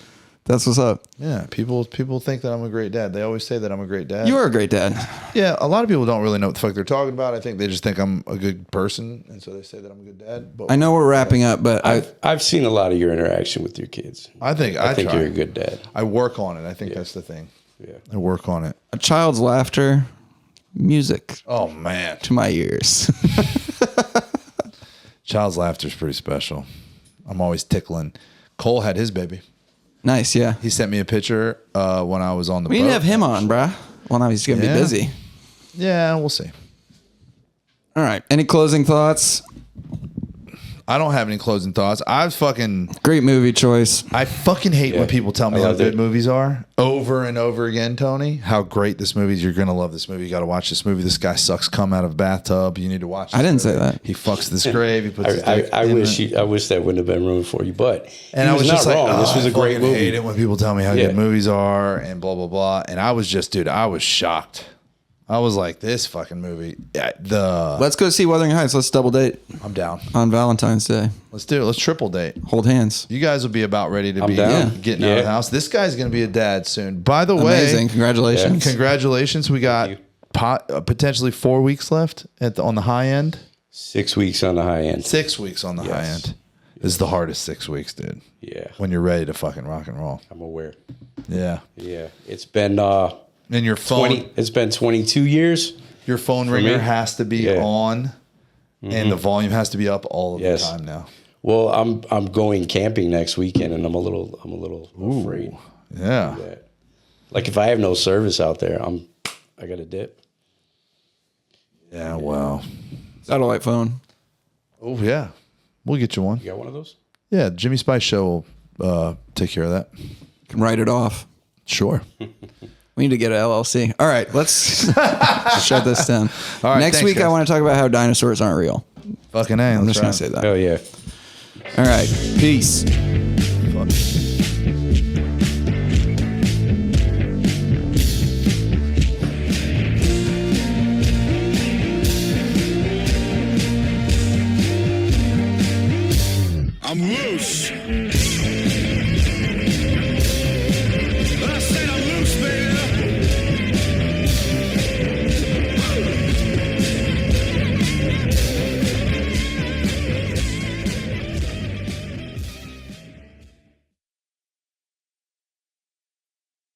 That's what's up. Yeah, people think that I'm a great dad. They always say that I'm a great dad. You are a great dad. Yeah, a lot of people don't really know what the fuck they're talking about. I think they just think I'm a good person, and so they say that I'm a good dad. But I know we're wrapping up, but I've seen a lot of your interaction with your kids. I think I think try. you're a good dad. I work on it. I think that's the thing. Yeah. I work on it. a child's laughter, music Oh man, to my ears. Child's laughter is pretty special. I'm always tickling. Cole had his baby. Nice, yeah. He sent me a picture when I was on the We boat. need to have him on, bruh. Well, now he's going to be Yeah. busy. Yeah, we'll see. All right. Any closing thoughts? I don't have any closing thoughts. I fucking Great choice. hate when people tell me I how loved good it. movies are over and over again, Tony. How great this movie is. You're going to love this movie. You got to watch this movie. This guy sucks cum out of a bathtub. You need to watch this I didn't movie. say that. He fucks this grave. He puts his I, dick I in wish it. I wish that wouldn't have been ruined for you, but And he I was not just like, wrong. This was I a great fucking movie. hate it when people tell me how Yeah. good movies are and blah, blah, blah. And I was just, dude, I was shocked. I was like, this fucking movie. Let's go see Wuthering Heights. Let's double date I'm down. on Valentine's Day. Let's do it. Let's triple date. Hold hands. You guys will be about ready to be down. getting out of the Yeah. house. This guy's going to be a dad soon. By the Amazing. way, Congratulations. congratulations. We got you. potentially 4 weeks left on the high end. 6 weeks on the high end. 6 weeks on the high end. This is the hardest 6 weeks, dude. Yeah, When you're ready to fucking rock and roll. I'm aware. Yeah. Yeah, it's been And your phone, 20. It's been 22 years. your phone ringer me? has to be Yeah. on, and the volume has to be up all of Yes. the time now. Well, I'm going camping next weekend, and I'm a little afraid. Yeah. That. Like if I have no service out there, I got to dip. Yeah. Well. Satellite phone. Oh yeah. We'll get you one. You got one of those? Yeah. Jimmy Spice Show will take care of that. Can write it off. Sure. We need to get an LLC. All right, let's shut this down. All right, Next thanks, week, I guys. want to talk about how dinosaurs aren't real. Fucking A. I'm just going to say that. Oh yeah. All right, peace.